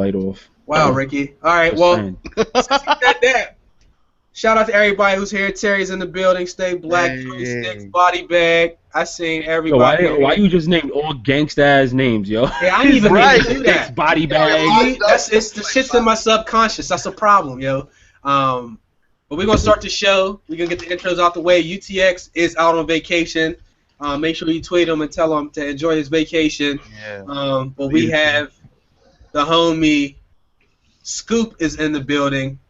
light off. Wow, Ricky. All right, Just well, saying. that. Shout out to everybody who's here. Terry's in the building. Stay black. Sticks, body bag. I seen Yo, everybody. why you just named all gangsta ass names, yo? Yeah, I didn't even mean to do Sticks, that. body bag. It's the shit's in my subconscious. That's a problem, yo. But we're gonna start the show. We're gonna get the intros out the way. UTX is out on vacation. Make sure you tweet him and tell him to enjoy his vacation. Yeah. But we have the homie Scoop is in the building.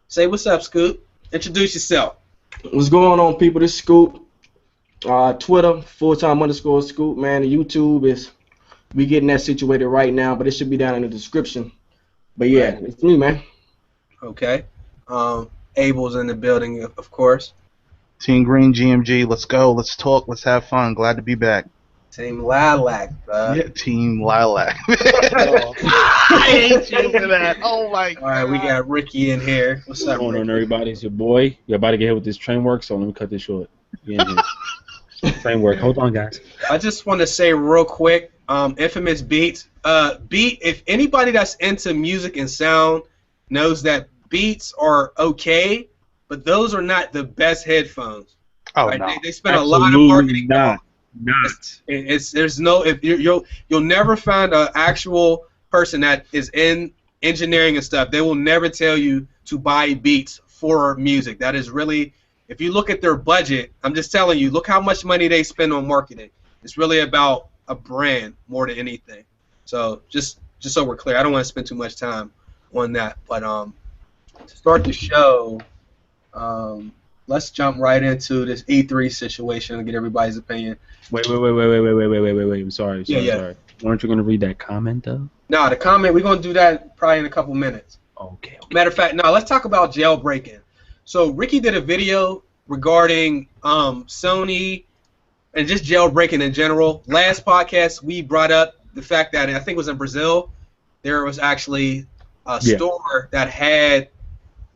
Say what's up, Scoop. Introduce yourself. What's going on, people? This is Scoop. Twitter, _Scoop, man. The YouTube is, we getting that situated right now, but it should be down in the description. But yeah, it's me, man. Okay. Abel's in the building, of course. Team Green, GMG, let's go, let's talk, let's have fun. Glad to be back. Team Lilac, bro. Yeah, Team Lilac. I hate you for that. Oh my God. All right, we got Ricky in here. What's up, What's going Ricky? on, everybody? It's your boy. You're about to get hit with this train work, so let me cut this short. Train work. Hold on, guys. I just want to say real quick, Infamous Beats. If anybody that's into music and sound knows that Beats are okay, but those are not the best headphones. Oh right? no. They spend a lot of marketing. Not. You'll never find an actual person that is in engineering and stuff. They will never tell you to buy Beats for music. That is really, if you look at their budget, I'm just telling you, look how much money they spend on marketing. It's really about a brand more than anything. So just so we're clear, I don't want to spend too much time on that. But to start the show, let's jump right into this E3 situation and get everybody's opinion. Wait. I'm sorry. Yeah. Sorry. Weren't you going to read that comment, though? No, the comment, we're going to do that probably in a couple minutes. Okay. Matter of fact, no, let's talk about jailbreaking. So Ricky did a video regarding Sony and just jailbreaking in general. Last podcast, we brought up the fact that, I think it was in Brazil, there was actually a store that had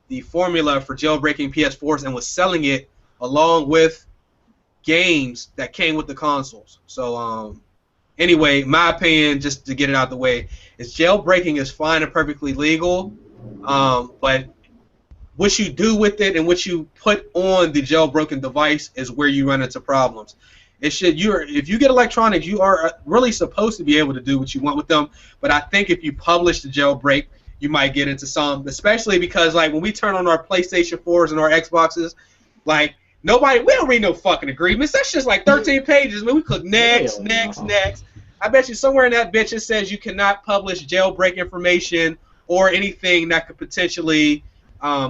the formula for jailbreaking PS4s and was selling it along with games that came with the consoles. So anyway, my opinion, just to get it out the way, is jailbreaking is fine and perfectly legal, but what you do with it and what you put on the jailbroken device is where you run into problems. If you get electronics, you are really supposed to be able to do what you want with them, but I think if you publish the jailbreak, you might get into some, especially because like when we turn on our PlayStation 4s and our Xboxes, like we don't read no fucking agreements. That's just like 13 pages. Man, we click next. I bet you somewhere in that bitch it says you cannot publish jailbreak information or anything that could potentially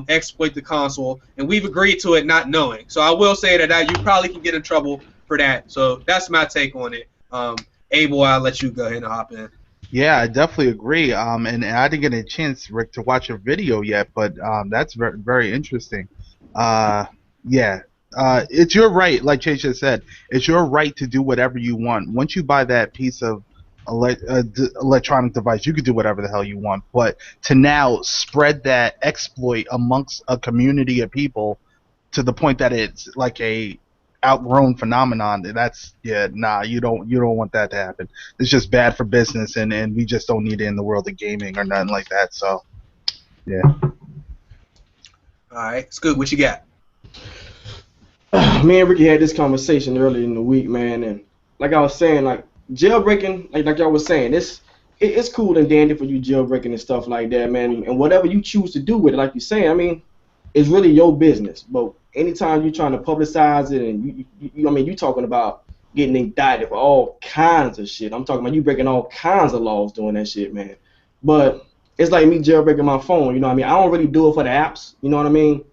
exploit the console, and we've agreed to it not knowing. So I will say that you probably can get in trouble for that. So that's my take on it. Abel, I'll let you go ahead and hop in. Yeah, I definitely agree. And I didn't get a chance, Rick, to watch a video yet, but that's very, very interesting. It's your right, like Chase just said. It's your right to do whatever you want. Once you buy that piece of electronic device, you can do whatever the hell you want. But to now spread that exploit amongst a community of people to the point that it's like a outgrown phenomenon, you don't want that to happen. It's just bad for business, and we just don't need it in the world of gaming or nothing like that. So yeah. All right, Scoop, what you got? Me and Ricky had this conversation earlier in the week, man, and like I was saying, like jailbreaking, like y'all was saying, it's cool and dandy for you jailbreaking and stuff like that, man, and whatever you choose to do with it, like you saying, I mean, it's really your business. But anytime you're trying to publicize it, and you talking about getting indicted for all kinds of shit. I'm talking about you breaking all kinds of laws doing that shit, man. But it's like me jailbreaking my phone, you know what I mean? I don't really do it for the apps, you know what I mean?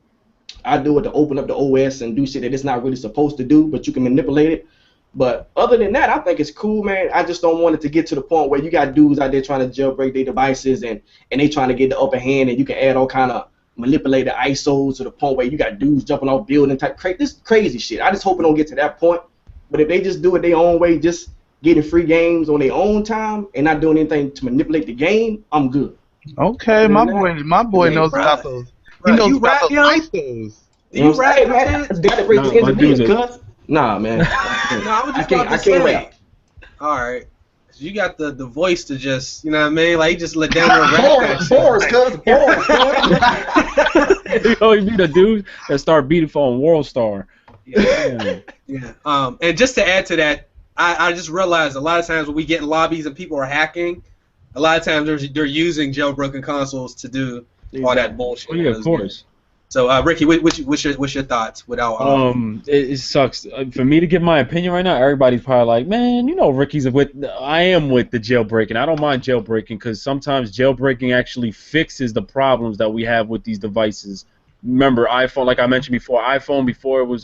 I do it to open up the OS and do shit that it's not really supposed to do, but you can manipulate it. But other than that, I think it's cool, man. I just don't want it to get to the point where you got dudes out there trying to jailbreak their devices and they trying to get the upper hand, and you can add all kind of manipulated ISOs to the point where you got dudes jumping off building type this crazy shit. I just hope it don't get to that point. But if they just do it their own way, just getting free games on their own time and not doing anything to manipulate the game, I'm good. Okay, my boy knows about those. He knows about those ISOs. You rap, man? Gotta break the engineers, cuz. Nah, man. I can't rap. All right. You got the voice to just, you know what I mean? Like, you just let down there rap that shit. Oh, you be the dude that start beating for on World Star. Yeah. And just to add to that, I just realized a lot of times when we get in lobbies and people are hacking, a lot of times they're using jailbroken consoles to do all that bullshit. Oh, yeah, of course. Games. So, Ricky, what's your thoughts? Without it sucks for me to give my opinion right now. Everybody's probably like, man, you know, Ricky's with. I am with the jailbreaking. I don't mind jailbreaking because sometimes jailbreaking actually fixes the problems that we have with these devices. Remember, iPhone, like I mentioned before, iPhone before it was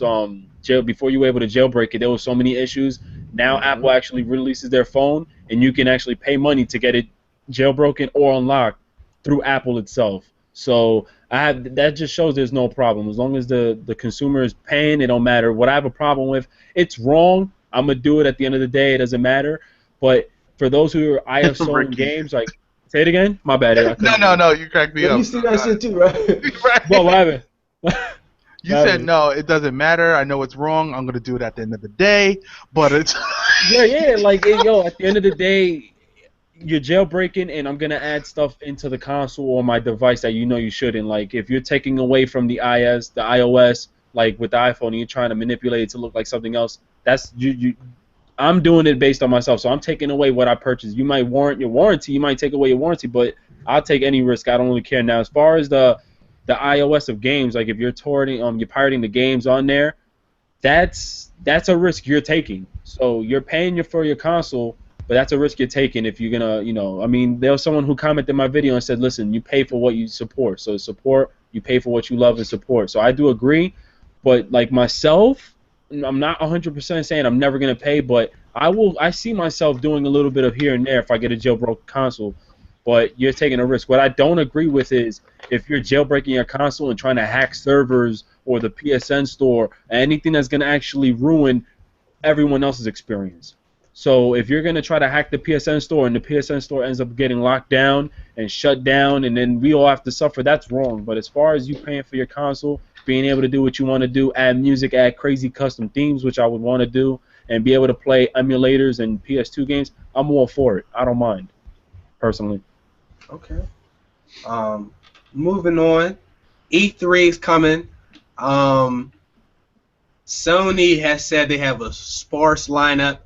before you were able to jailbreak it, there was so many issues. Now Apple actually releases their phone, and you can actually pay money to get it jailbroken or unlocked through Apple itself. So that just shows there's no problem. As long as the consumer is paying, it don't matter. What I have a problem with, it's wrong. I'm going to do it at the end of the day. It doesn't matter. But for those who are ISO games, like, say it again? My bad. No, you cracked me up. You see that shit too, right? Right. Well, what happened? You said, no, it doesn't matter. I know it's wrong. I'm going to do it at the end of the day. But it's... yeah, like, yo, at the end of the day, you're jailbreaking, and I'm going to add stuff into the console or my device that you know you shouldn't. Like, if you're taking away from the iOS, like with the iPhone, and you're trying to manipulate it to look like something else, that's I'm doing it based on myself. So I'm taking away what I purchased. You might warrant your warranty. You might take away your warranty, but I'll take any risk. I don't really care. Now, as far as the iOS of games, like if you're you're pirating the games on there, that's a risk you're taking. So you're paying for your console, but that's a risk you're taking if you're gonna, I mean, there was someone who commented in my video and said, listen, you pay for what you support. So support, you pay for what you love and support. So I do agree, but like myself, I'm not 100% saying I'm never gonna pay, but I see myself doing a little bit of here and there if I get a jailbroken console. But you're taking a risk. What I don't agree with is if you're jailbreaking your console and trying to hack servers or the PSN store, anything that's gonna actually ruin everyone else's experience. So if you're going to try to hack the PSN store and the PSN store ends up getting locked down and shut down and then we all have to suffer, that's wrong. But as far as you paying for your console, being able to do what you want to do, add music, add crazy custom themes, which I would want to do, and be able to play emulators and PS2 games, I'm all for it. I don't mind, personally. Okay. Moving on. E3 is coming. Sony has said they have a sparse lineup.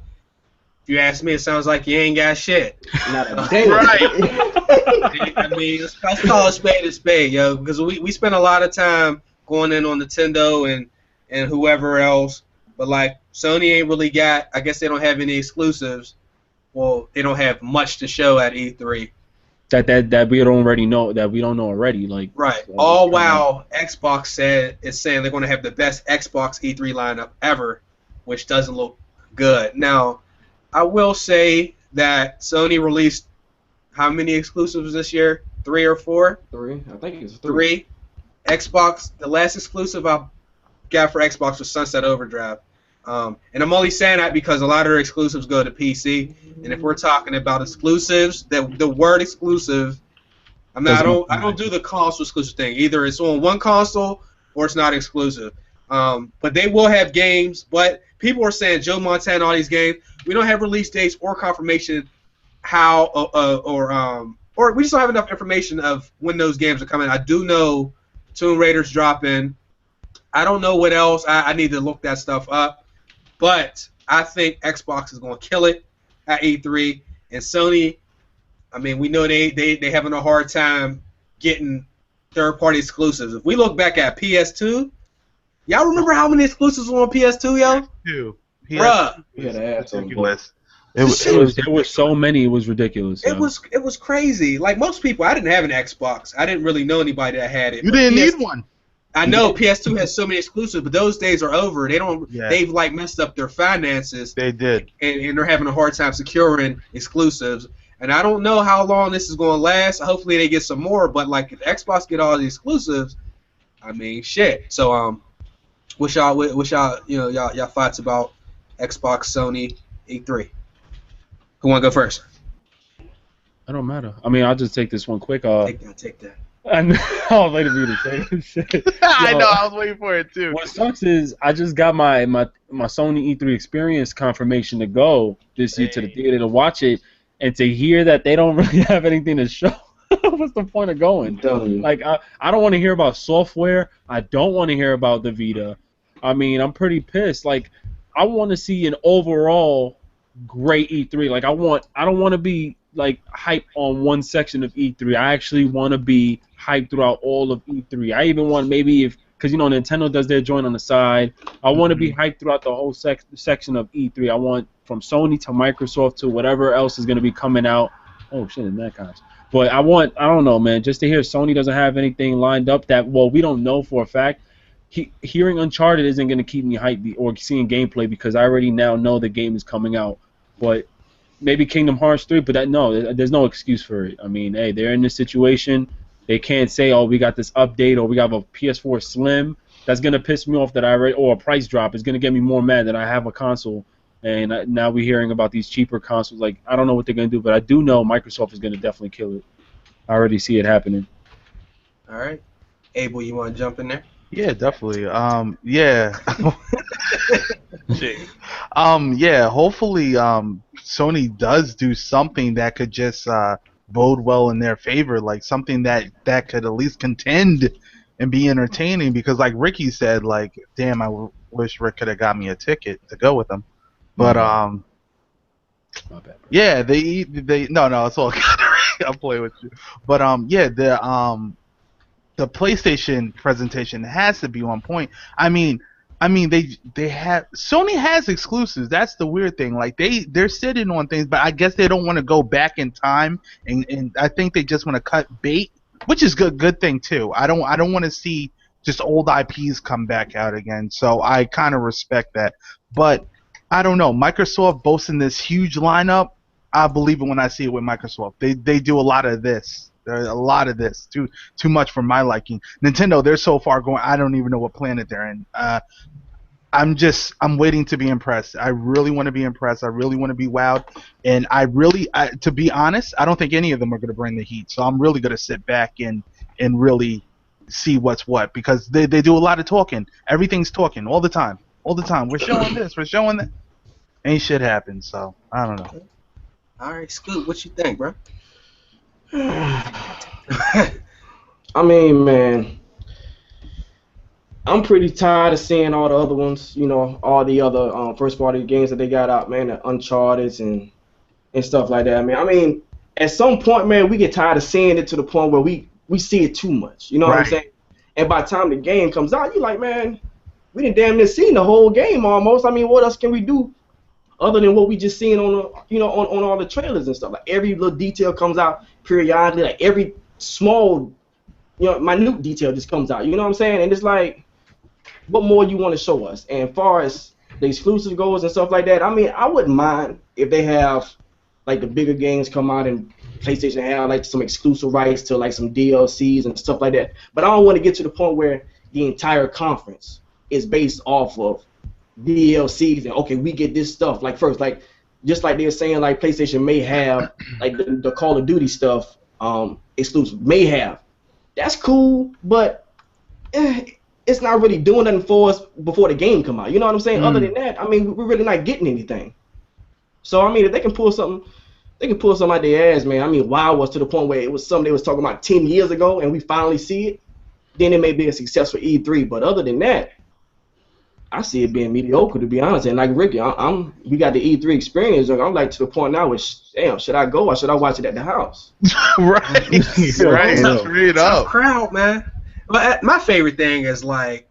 If you ask me, it sounds like you ain't got shit. Not a day. Right. I mean, let's call a spade, yo, because we spend a lot of time going in on Nintendo and whoever else, but like Sony ain't really got. I guess they don't have any exclusives. Well, they don't have much to show at E3. That we don't already know. That we don't know already. Like right. All while Xbox is saying they're going to have the best Xbox E3 lineup ever, which doesn't look good. Now, I will say that Sony released how many exclusives this year? 3 or 4? 3. I think it's 3. Xbox, the last exclusive I got for Xbox was Sunset Overdrive. And I'm only saying that because a lot of their exclusives go to PC. And if we're talking about exclusives, the word exclusive, I don't do the console exclusive thing. Either it's on one console or it's not exclusive. But they will have games. But people are saying Joe Montana, all these games, we don't have release dates or confirmation how or we just don't have enough information of when those games are coming. I do know Tomb Raider's dropping. I don't know what else. I need to look that stuff up. But I think Xbox is going to kill it at E3. And Sony, I mean, we know they having a hard time getting third-party exclusives. If we look back at PS2, y'all remember how many exclusives were on PS2, yo? 2. Bruh. Ridiculous. There were so many. It was ridiculous. It was crazy. Like most people, I didn't have an Xbox. I didn't really know anybody that had it. You didn't need one. I know PS2 has so many exclusives, but those days are over. They've like messed up their finances. They did. And they're having a hard time securing exclusives. And I don't know how long this is going to last. Hopefully they get some more. But like if Xbox get all the exclusives, I mean shit. So what's y'all y'all thoughts about Xbox, Sony, E3? Who want to go first? It don't matter. I mean, I'll just take this one quick. Take that. I was waiting for you to say shit. I know, I was waiting for it too. What sucks is I just got my Sony E3 experience confirmation to go this year to the theater to watch it, and to hear that they don't really have anything to show, what's the point of going? I'm telling you. Like, I don't want to hear about software. I don't want to hear about the Vita. I mean, I'm pretty pissed. Like, I want to see an overall great E3. Like, I don't want to be like hype on one section of E3. I actually want to be hyped throughout all of E3. I even want maybe because you know Nintendo does their joint on the side. I want to be hyped throughout the whole section of E3. I want from Sony to Microsoft to whatever else is going to be coming out. Oh shit, in that kind. But I don't know, man, just to hear Sony doesn't have anything lined up that, well, we don't know for a fact. Hearing Uncharted isn't going to keep me hyped or seeing gameplay because I already now know the game is coming out. But maybe Kingdom Hearts 3, but there's no excuse for it. I mean, hey, they're in this situation. They can't say, oh, we got this update or we got a PS4 Slim. That's going to piss me off or a price drop. It's going to get me more mad that I have a console. And now we're hearing about these cheaper consoles. Like, I don't know what they're going to do, but I do know Microsoft is going to definitely kill it. I already see it happening. All right. Abel, you want to jump in there? Yeah, definitely. Yeah. Yeah, hopefully Sony does do something that could just bode well in their favor, like something that could at least contend and be entertaining, because like Ricky said, like, damn, I wish Rick could have got me a ticket to go with him. But My bad, bro. yeah, they no, it's all good. I'll play with you. But yeah, the PlayStation presentation has to be on point. I mean they have Sony has exclusives. That's the weird thing. Like they're sitting on things, but I guess they don't want to go back in time, and I think they just want to cut bait, which is good thing too. I don't want to see just old IPs come back out again. So I kind of respect that. But I don't know. Microsoft boasting this huge lineup. I believe it when I see it with Microsoft. They do a lot of this. There's a lot of this. Too much for my liking. Nintendo, they're so far going. I don't even know what planet they're in. I'm waiting to be impressed. I really want to be impressed. I really want to be wowed. And to be honest, I don't think any of them are going to bring the heat. So I'm really going to sit back and really see what's what, because they do a lot of talking. Everything's talking all the time. All the time. We're showing this. We're showing that. Ain't shit happens. So I don't know. All right, Scoot, what you think, bro? I mean, man, I'm pretty tired of seeing all the other ones, you know, all the other first-party games that they got out, man, the Uncharted and stuff like that, man. I mean, at some point, man, we get tired of seeing it to the point where we see it too much, you know what I'm saying? And by the time the game comes out, you're like, man, we done damn near seen the whole game almost. I mean, what else can we do other than what we just seen on on all the trailers and stuff? Like every little detail comes out periodically, like every small, minute detail just comes out. You know what I'm saying? And it's like, what more you want to show us? And as far as the exclusive goes and stuff like that, I mean, I wouldn't mind if they have like the bigger games come out and PlayStation have like some exclusive rights to like some DLCs and stuff like that. But I don't want to get to the point where the entire conference is based off of DLCs and okay, we get this stuff like first, like just like they're saying like PlayStation may have like the Call of Duty stuff exclusive, may have. That's cool, but it's not really doing nothing for us before the game come out. You know what I'm saying? Other than that, I mean, we're really not getting anything. So I mean, if they can pull something, out their ass, man. I mean, WoW was to the point where it was something they was talking about 10 years ago, and we finally see it. Then it may be a successful E3, but other than that, I see it being mediocre, to be honest. And like Ricky, we got the E3 experience, and I'm like to the point now where, damn, should I go or should I watch it at the house? Right. Straight up. Crowd, man. But my favorite thing is like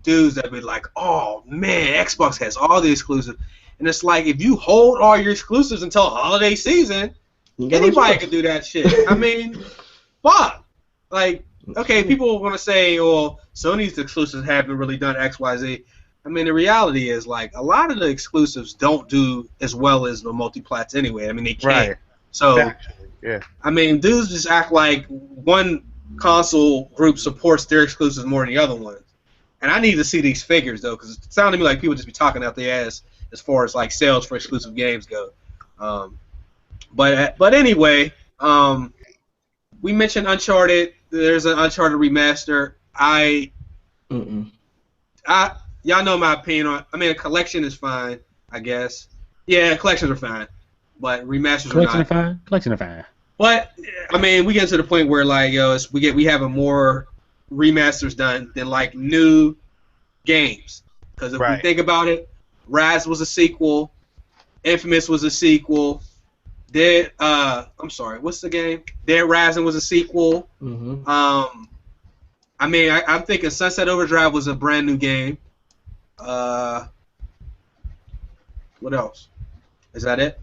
dudes that be like, oh man, Xbox has all the exclusives, and it's like if you hold all your exclusives until holiday season, anybody can do that shit. I mean, fuck. Like, okay, people want to say, well, Sony's exclusives haven't really done X, Y, Z. I mean, the reality is, like, a lot of the exclusives don't do as well as the multi-plats anyway. I mean, they can't. Right. So, actually, yeah. I mean, dudes just act like one console group supports their exclusives more than the other ones. And I need to see these figures, though, because it sounded to me like people just be talking out their ass as far as, like, sales for exclusive games go. But anyway, we mentioned Uncharted. There's an Uncharted remaster. Y'all know my opinion on. I mean, a collection is fine, I guess. Yeah, collections are fine. but remasters Collection are of not. fine. Collection of fine. But I mean, we get to the point where like we having more remasters done than like new games. Because if we Right. think about it, Raz was a sequel, Infamous was a sequel. I'm sorry, what's the game? Dead Rising was a sequel. Mm-hmm. I mean, I'm thinking Sunset Overdrive was a brand new game. What else? Is that it?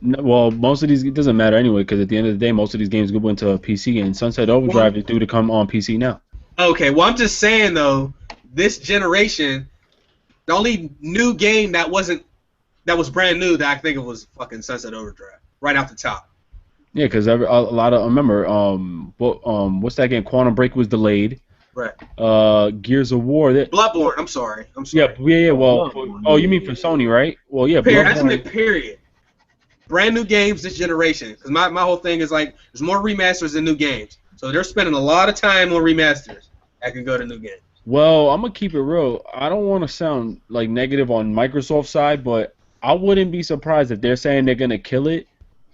No, well, most of these it doesn't matter anyway because at the end of the day, most of these games go into a PC, and Sunset Overdrive is due to come on PC now. Okay, well, I'm just saying though, this generation, the only new game that was brand new that I think of was fucking Sunset Overdrive, right off the top. Yeah, because a lot of I remember what's that game? Quantum Break was delayed. Right. Gears of War. Bloodborne. I'm sorry. Yeah. Well, Bloodborne, you mean for Sony, right? Well, yeah. Period. I just Bloodborne. meant period. Brand new games this generation. Because my whole thing is like, there's more remasters than new games. So they're spending a lot of time on remasters that can go to new games. Well, I'm gonna keep it real. I don't want to sound like negative on Microsoft's side, but I wouldn't be surprised if they're saying they're gonna kill it.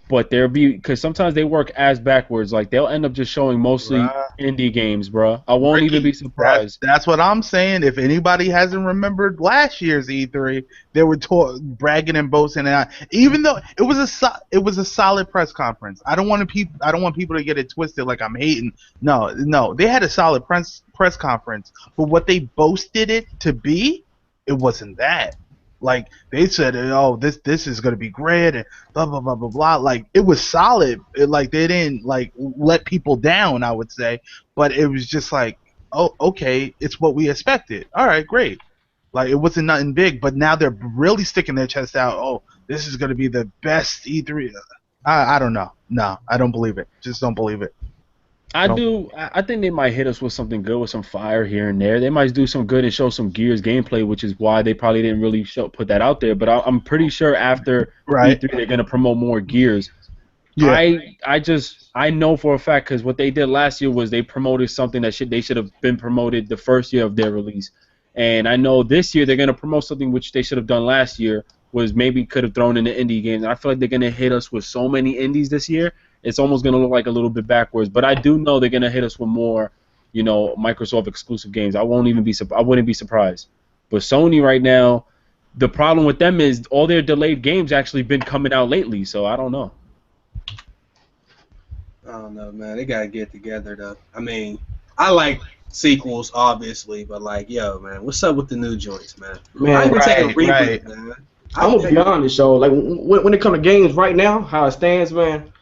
But there'll be because sometimes they work as backwards. Like they'll end up just showing mostly indie games, bro. I won't even be surprised. That's what I'm saying. If anybody hasn't remembered last year's E3, they were bragging and boasting, and even though it was a solid press conference. I don't want people to get it twisted like I'm hating. No, they had a solid press conference, but what they boasted it to be, it wasn't that. Like they said, oh, this is gonna be great and blah blah blah blah blah. Like it was solid. Like they didn't like let people down, I would say, but it was just like, oh, okay, it's what we expected. All right, great. Like it wasn't nothing big, but now they're really sticking their chest out. Oh, this is gonna be the best E3. I don't know. No, I don't believe it. Just don't believe it. I think they might hit us with something good, with some fire here and there. They might do some good and show some Gears gameplay, which is why they probably didn't really put that out there. But I'm pretty sure after E3 they're gonna promote more Gears. Yeah. I know for a fact because what they did last year was they promoted something that they should have been promoted the first year of their release, and I know this year they're gonna promote something which they should have done last year was maybe could have thrown in the indie games. And I feel like they're gonna hit us with so many indies this year. It's almost going to look like a little bit backwards, but I do know they're going to hit us with more, Microsoft exclusive games. I wouldn't be surprised. But Sony right now, the problem with them is all their delayed games actually been coming out lately, so I don't know. I don't know, man. They got to get together, though. I mean, I like sequels, obviously, but like, yo, man, what's up with the new joints, man? I even take a reboot, man. I'm going to be honest, yo. Like, when it comes to games right now, how it stands, man,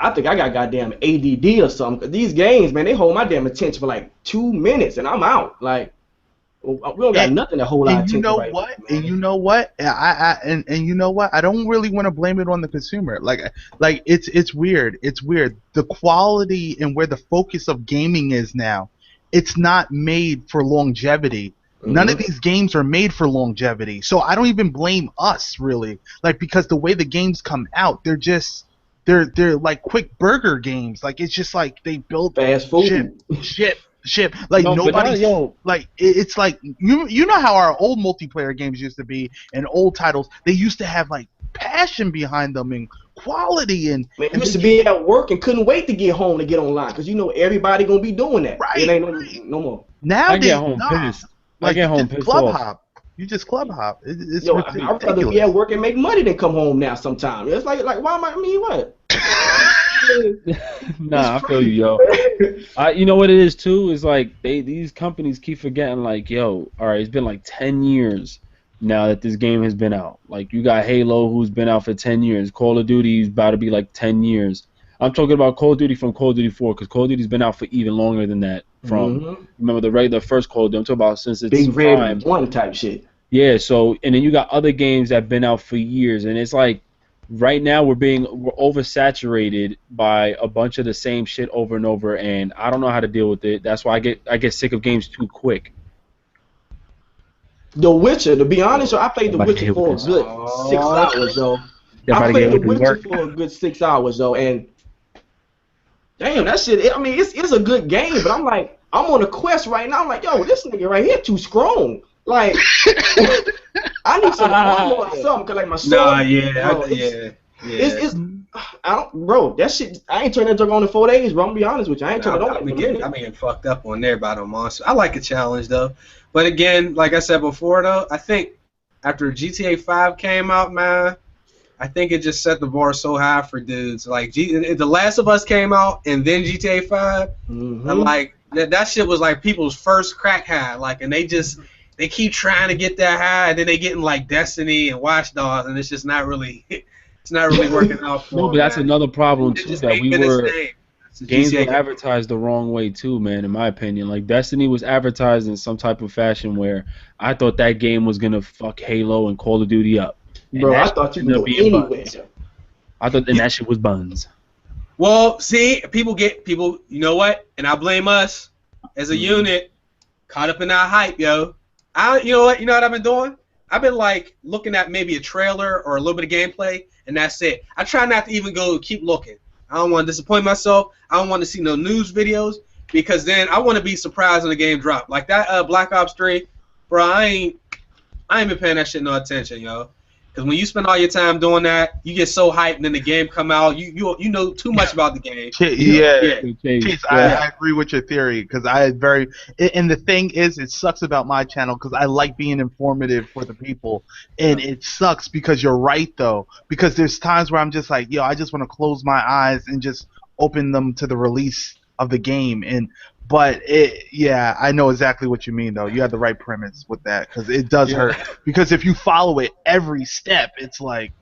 I think I got goddamn ADD or something. Cause these games, man, they hold my damn attention for like 2 minutes and I'm out. Like, we don't got nothing to hold our attention. And you know what? And you know what? I don't really want to blame it on the consumer. Like it's weird. It's weird. The quality and where the focus of gaming is now, it's not made for longevity. Mm-hmm. None of these games are made for longevity. So I don't even blame us really. Like because the way the games come out, they're like quick burger games. Like it's just like they build fast food ship. Like nobody's like it's like you know how our old multiplayer games used to be and old titles. They used to have like passion behind them and quality and. Man, you used to be at work and couldn't wait to get home to get online because you know everybody gonna be doing that. Right. It ain't no more. Now I get home pissed. Like, I get home pissed club off. hop. You just club hop. It's I'd rather be at work and make money than come home now sometimes. It's like why am I what? Nah, I feel you, yo. You know what it is too is like these companies keep forgetting like, yo, all right, it's been like 10 years now that this game has been out. Like you got Halo who's been out for 10 years. Call of Duty is about to be like 10 years. I'm talking about Call of Duty from Call of Duty 4 because Call of Duty's been out for even longer than that. Remember the first Call of Duty. I'm talking about since it's Big Red 1 type shit. Yeah, so and then you got other games that have been out for years, and it's like right now we're oversaturated by a bunch of the same shit over and over, and I don't know how to deal with it. That's why I get sick of games too quick. The Witcher, to be honest, I played The Witcher for a good 6 hours, though. I played The Witcher for a good 6 hours, though, and damn, that shit. It's a good game, but I'm like, I'm on a quest right now. I'm like, yo, this nigga right here too strong. Like, I need some armor or something, cause like my sword. Yeah. It's I don't, bro. That shit, I ain't turned that joke on in 4 days, bro. I'm gonna be honest with you. I ain't turned it on. I'm getting fucked up on there by the monster. I like a challenge though, but again, like I said before though, I think after GTA 5 came out, man, I think it just set the bar so high for dudes. Like The Last of Us came out, and then GTA 5, and like that shit was like people's first crack high. Like, and they keep trying to get that high, and then they get in like Destiny and Watch Dogs, and it's just not really. It's not really working out for No, but that's another problem too, that games GTA were advertised the wrong way too, man, in my opinion. Like Destiny was advertised in some type of fashion where I thought that game was gonna fuck Halo and Call of Duty up. Bro, I thought you could go anywhere. I thought that shit was buns. Well, see, people, you know what? And I blame us as a unit, caught up in that hype, yo. You know what I've been doing? I've been like looking at maybe a trailer or a little bit of gameplay, and that's it. I try not to even keep looking. I don't want to disappoint myself. I don't want to see no news videos, because then I want to be surprised when the game drop. Like that Black Ops 3, bro. I ain't been paying that shit no attention, yo. Because when you spend all your time doing that, you get so hyped, and then the game come out, you know too much about the game. Chase, I agree with your theory, because and the thing is, it sucks about my channel because I like being informative for the people, and it sucks because you're right though, because there's times where I'm just like, yo, I just want to close my eyes and just open them to the release of the game, but I know exactly what you mean though. You have the right premise with that, because it does hurt. Because if you follow it every step, it's like,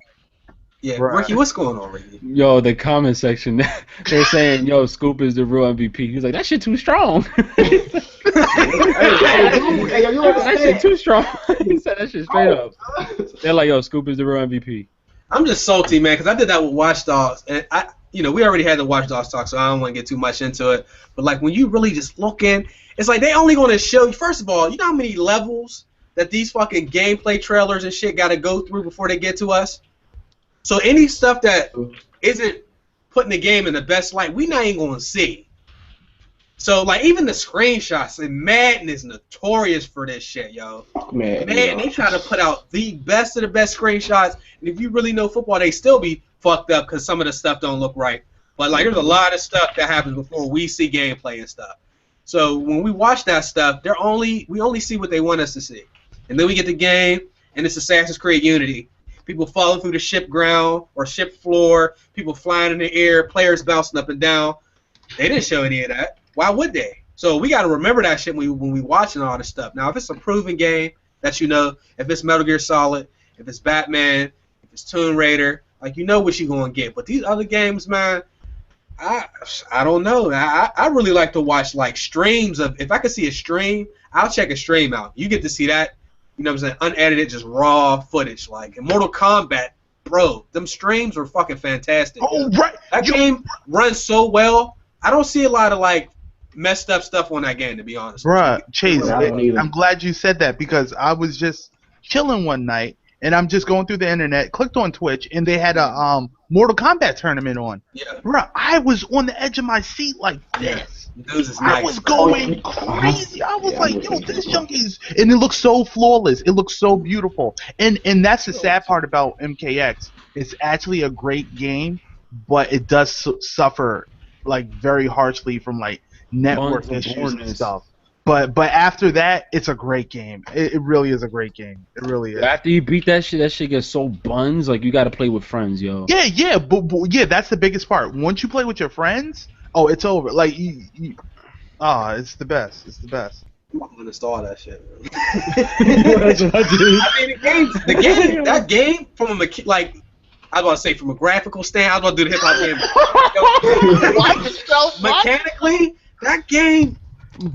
Ricky, what's going on, Ricky? Yo, the comment section, they're saying, yo, Scoop is the real MVP. He's like, that shit too strong. That shit too strong. He said that shit straight up. They're like, yo, Scoop is the real MVP. I'm just salty, man, because I did that with Watch Dogs, and we already had the Watch Dogs talk, so I don't want to get too much into it. But like when you really just look in, it's like they only going to show you. First of all, you know how many levels that these fucking gameplay trailers and shit got to go through before they get to us. So any stuff that isn't putting the game in the best light, we not even going to see. So like even the screenshots, and Madden is notorious for this shit, yo. Man, they try to put out the best of the best screenshots, and if you really know football, they still be fucked up because some of the stuff don't look right. But like there's a lot of stuff that happens before we see gameplay and stuff. So when we watch that stuff, we only see what they want us to see. And then we get the game, and it's Assassin's Creed Unity. People falling through the ship ground or ship floor, people flying in the air, players bouncing up and down. They didn't show any of that. Why would they? So we got to remember that shit when we watching all this stuff. Now, if it's a proven game that if it's Metal Gear Solid, if it's Batman, if it's Tomb Raider, like you know what you're going to get. But these other games, man, I don't know. I really like to watch like streams of. If I could see a stream, I'll check a stream out. You get to see that, you know what I'm saying, unedited, just raw footage. Like in Mortal Kombat, bro, them streams were fucking fantastic. Oh, right. That game runs so well. I don't see a lot of like messed up stuff on that game, to be honest. Bruh, Chase, I'm glad you said that, because I was just chilling one night, and I'm just going through the internet, clicked on Twitch, and they had a Mortal Kombat tournament on. Yeah. Bruh, I was on the edge of my seat like this. I was going crazy. I was like, yo, this junk is... And it looks so flawless. It looks so beautiful. And that's the sad part about MKX. It's actually a great game, but it does suffer like very harshly from like network issues and stuff. But after that, it's a great game. It really is a great game. It really is. After you beat that shit gets so buns. Like you got to play with friends, yo. Yeah, but that's the biggest part. Once you play with your friends, it's over. Like it's the best. It's the best. I'm gonna install that shit. That's what I do. I mean, that game from I was about to say from a graphical stand, I was about to do the hip hop game. Mechanically, that game,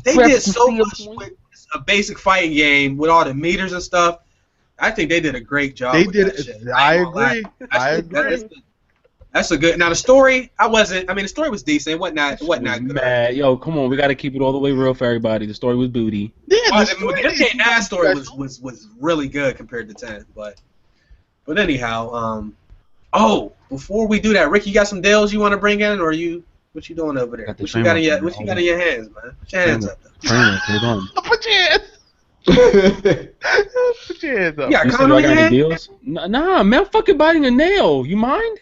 they did so much with a basic fighting game with all the meters and stuff. I think they did a great job. They did. That shit. I agree. That's a good. Now the story, the story was decent. It wasn't good. Man, yo, come on, we got to keep it all the way real for everybody. The story was booty. Yeah, the story was really good compared to 10, but anyhow, before we do that, Rick, you got some deals you want to bring in, or what you doing over there? What you got in your hands, man? Put your hands up. Put your hands. Put your hands up. Yeah, you got any deals? Nah, man, I'm fucking biting a nail. You mind?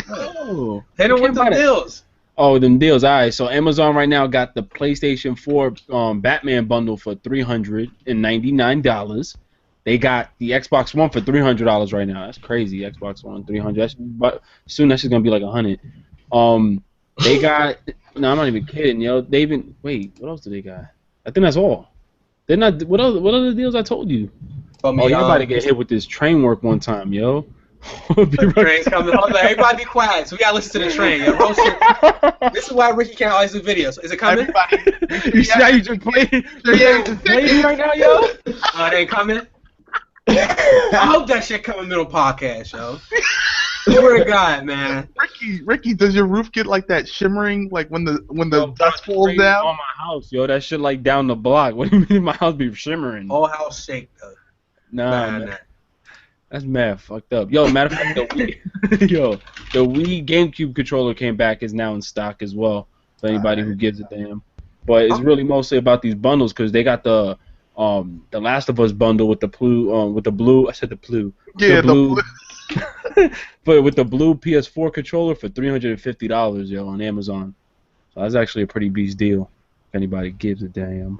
Oh, Hit you him with can't buy the that. deals. Oh, them deals. All right, so Amazon right now got the PlayStation 4 Batman bundle for $399. They got the Xbox One for $300 right now. That's crazy. Xbox One 300. But soon that's just gonna be like 100. They got. No, I'm not even kidding, yo. They even wait. What else do they got? I think that's all. They're not. What else? What other deals I told you? For me, Oh, you're about to get hit with this train work one time, yo. Be the right train's coming. Hold on, everybody be quiet. So we gotta listen to the train. Yo. This is why Ricky can't always do videos. Is it coming? You see how you just played? You just played right now, yo. It ain't coming. I hope that shit come in the middle podcast, yo. Swear to God, man. Ricky, does your roof get like that shimmering, like when the dust falls Crazy down? on my house, yo. That shit like down the block. What do you mean my house be shimmering? Whole house shake though. Nah, man. That's mad fucked up. Yo, matter of fact, the Wii GameCube controller came back, is now in stock as well for anybody who gives a damn. But it's really mostly about these bundles because they got the Last of Us bundle with the blue. I said the blue. Yeah, the blue. But with the blue PS4 controller for $350, yo, on Amazon. So that's actually a pretty beast deal if anybody gives a damn.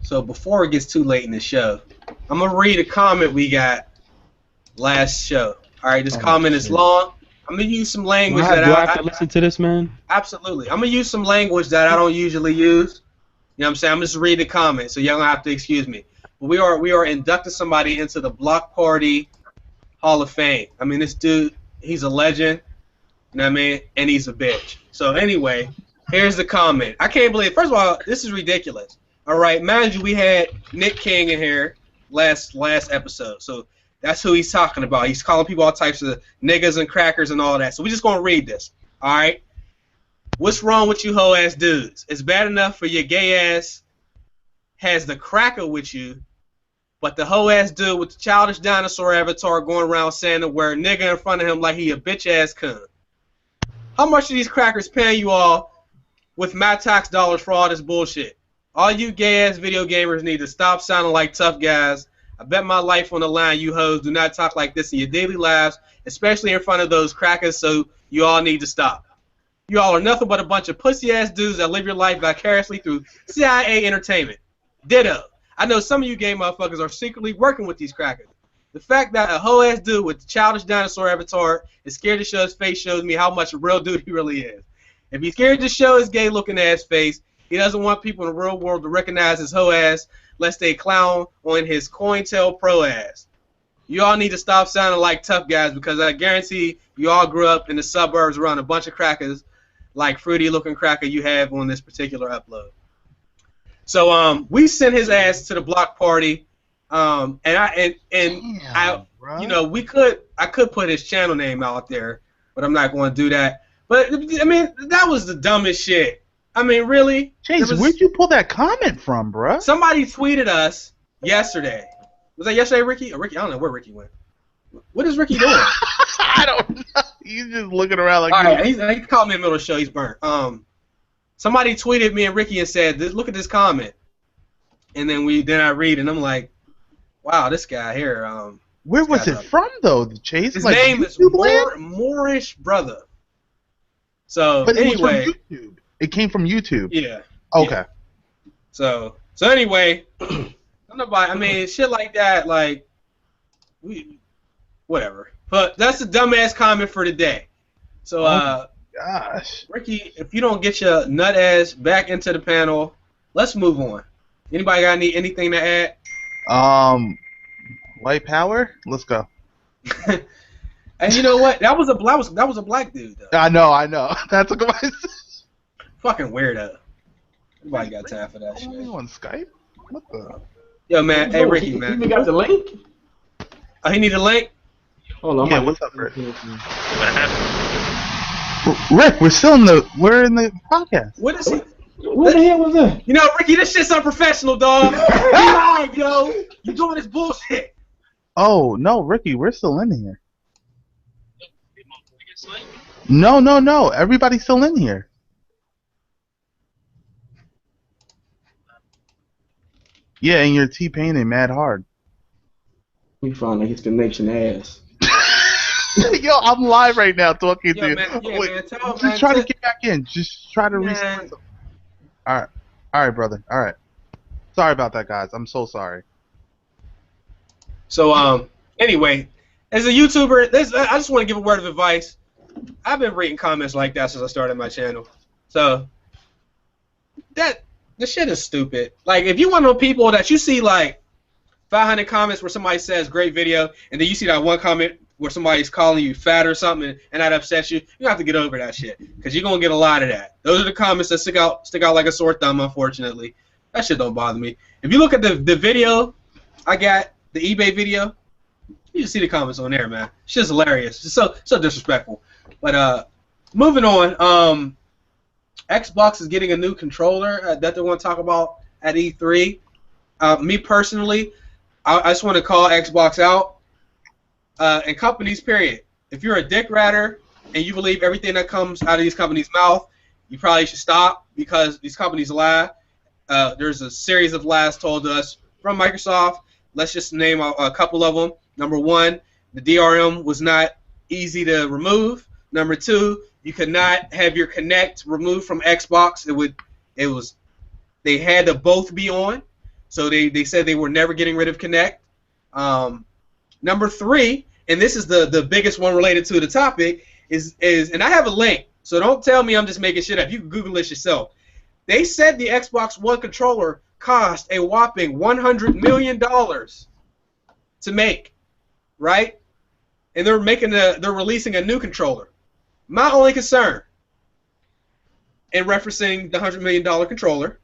So before it gets too late in the show, I'm gonna read a comment we got last show. All right, this comment is long. I'm gonna use some language that I have to listen to this, man? Absolutely. I'm gonna use some language that I don't usually use. You know what I'm saying? I'm just reading the comment, so y'all gonna have to excuse me. But we are inducting somebody into the Block Party Hall of Fame. I mean, this dude, he's a legend. You know what I mean? And he's a bitch. So anyway, here's the comment. I can't believe. First of all, this is ridiculous. All right, mind you, we had Nick King in here last episode, so that's who he's talking about. He's calling people all types of niggas and crackers and all that. So we're just gonna read this. All right. What's wrong with you hoe ass dudes? It's bad enough for your gay ass has the cracker with you, but the hoe ass dude with the childish dinosaur avatar going around saying the word nigga in front of him like he a bitch ass cunt. How much are these crackers paying you all with my tax dollars for all this bullshit? All you gay-ass video gamers need to stop sounding like tough guys. I bet my life on the line, you hoes. Do not talk like this in your daily lives, especially in front of those crackers, so you all need to stop. You all are nothing but a bunch of pussy-ass dudes that live your life vicariously through CIA entertainment. Ditto. I know some of you gay motherfuckers are secretly working with these crackers. The fact that a hoe-ass dude with the childish dinosaur avatar is scared to show his face shows me how much a real dude he really is. If he's scared to show his gay-looking ass face, he doesn't want people in the real world to recognize his hoe ass lest they clown on his COINTELPRO ass. You all need to stop sounding like tough guys because I guarantee you all grew up in the suburbs around a bunch of crackers like fruity looking cracker you have on this particular upload. So we sent his ass to the block party, and I you know, I could put his channel name out there, but I'm not going to do that. But I mean, that was the dumbest shit. I mean, really? Chase, where'd you pull that comment from, bruh? Somebody tweeted us yesterday. Was that yesterday, Ricky? Or Ricky? I don't know where Ricky went. What is Ricky doing? I don't know. He's just looking around like. All right, he called me in the middle of the show. He's burnt. Somebody tweeted me and Ricky and said, "Look at this comment," and then I read and I'm like, "Wow, this guy here." Where was it from, though, Chase? His like, name is Moorish Brother. So but anyway, it was from YouTube. It came from YouTube. Yeah. Okay. Yeah. So anyway, I mean, shit like that, like, whatever. But that's a dumbass comment for today. So, gosh, Ricky, if you don't get your nut ass back into the panel, let's move on. Anybody got anything to add? White power. Let's go. And you know what? That was a black dude though. I know. That's a good. Fucking weirdo. Nobody got time for that shit. On Skype? What the? Yo, man. Hey, Ricky, man. You got the link? Oh, he need a link? Hold on. Yeah, what's up, Rick? Rick, we're in the podcast. What is he? What the hell was that? You know, Ricky, this shit's unprofessional, dog. You live, yo. You doing this bullshit. Oh, no, Ricky, we're still in here. No. Everybody's still in here. Yeah, and you're T-Painting mad hard. We found out his connection ass. Yo, I'm live right now talking to you. Man, yeah, Wait, man, tell just man, try to get back in. Just try to man. restart. All right, brother. All right. Sorry about that, guys. I'm so sorry. So, anyway, as a YouTuber, I just want to give a word of advice. I've been reading comments like that since I started my channel. So, the shit is stupid. Like, if you want to know people that you see, like, 500 comments where somebody says, great video, and then you see that one comment where somebody's calling you fat or something, and that upsets you, you have to get over that shit. Because you're going to get a lot of that. Those are the comments that stick out like a sore thumb, unfortunately. That shit don't bother me. If you look at the video I got, the eBay video, you can see the comments on there, man. It's just hilarious. It's so disrespectful. But moving on, Xbox is getting a new controller that they want to talk about at E3. Me personally, I just want to call Xbox out. And companies, period. If you're a dick ratter and you believe everything that comes out of these companies' mouth, you probably should stop because these companies lie. There's a series of lies told to us from Microsoft. Let's just name a couple of them. Number one, the DRM was not easy to remove. Number two, you could not have your Kinect removed from Xbox. They had to both be on. So they said they were never getting rid of Kinect. Number three, and this is the biggest one related to the topic, is and I have a link, so don't tell me I'm just making shit up. You can Google this yourself. They said the Xbox One controller cost a whopping $100 million to make, right? And they're releasing a new controller. My only concern, in referencing the $100 million controller,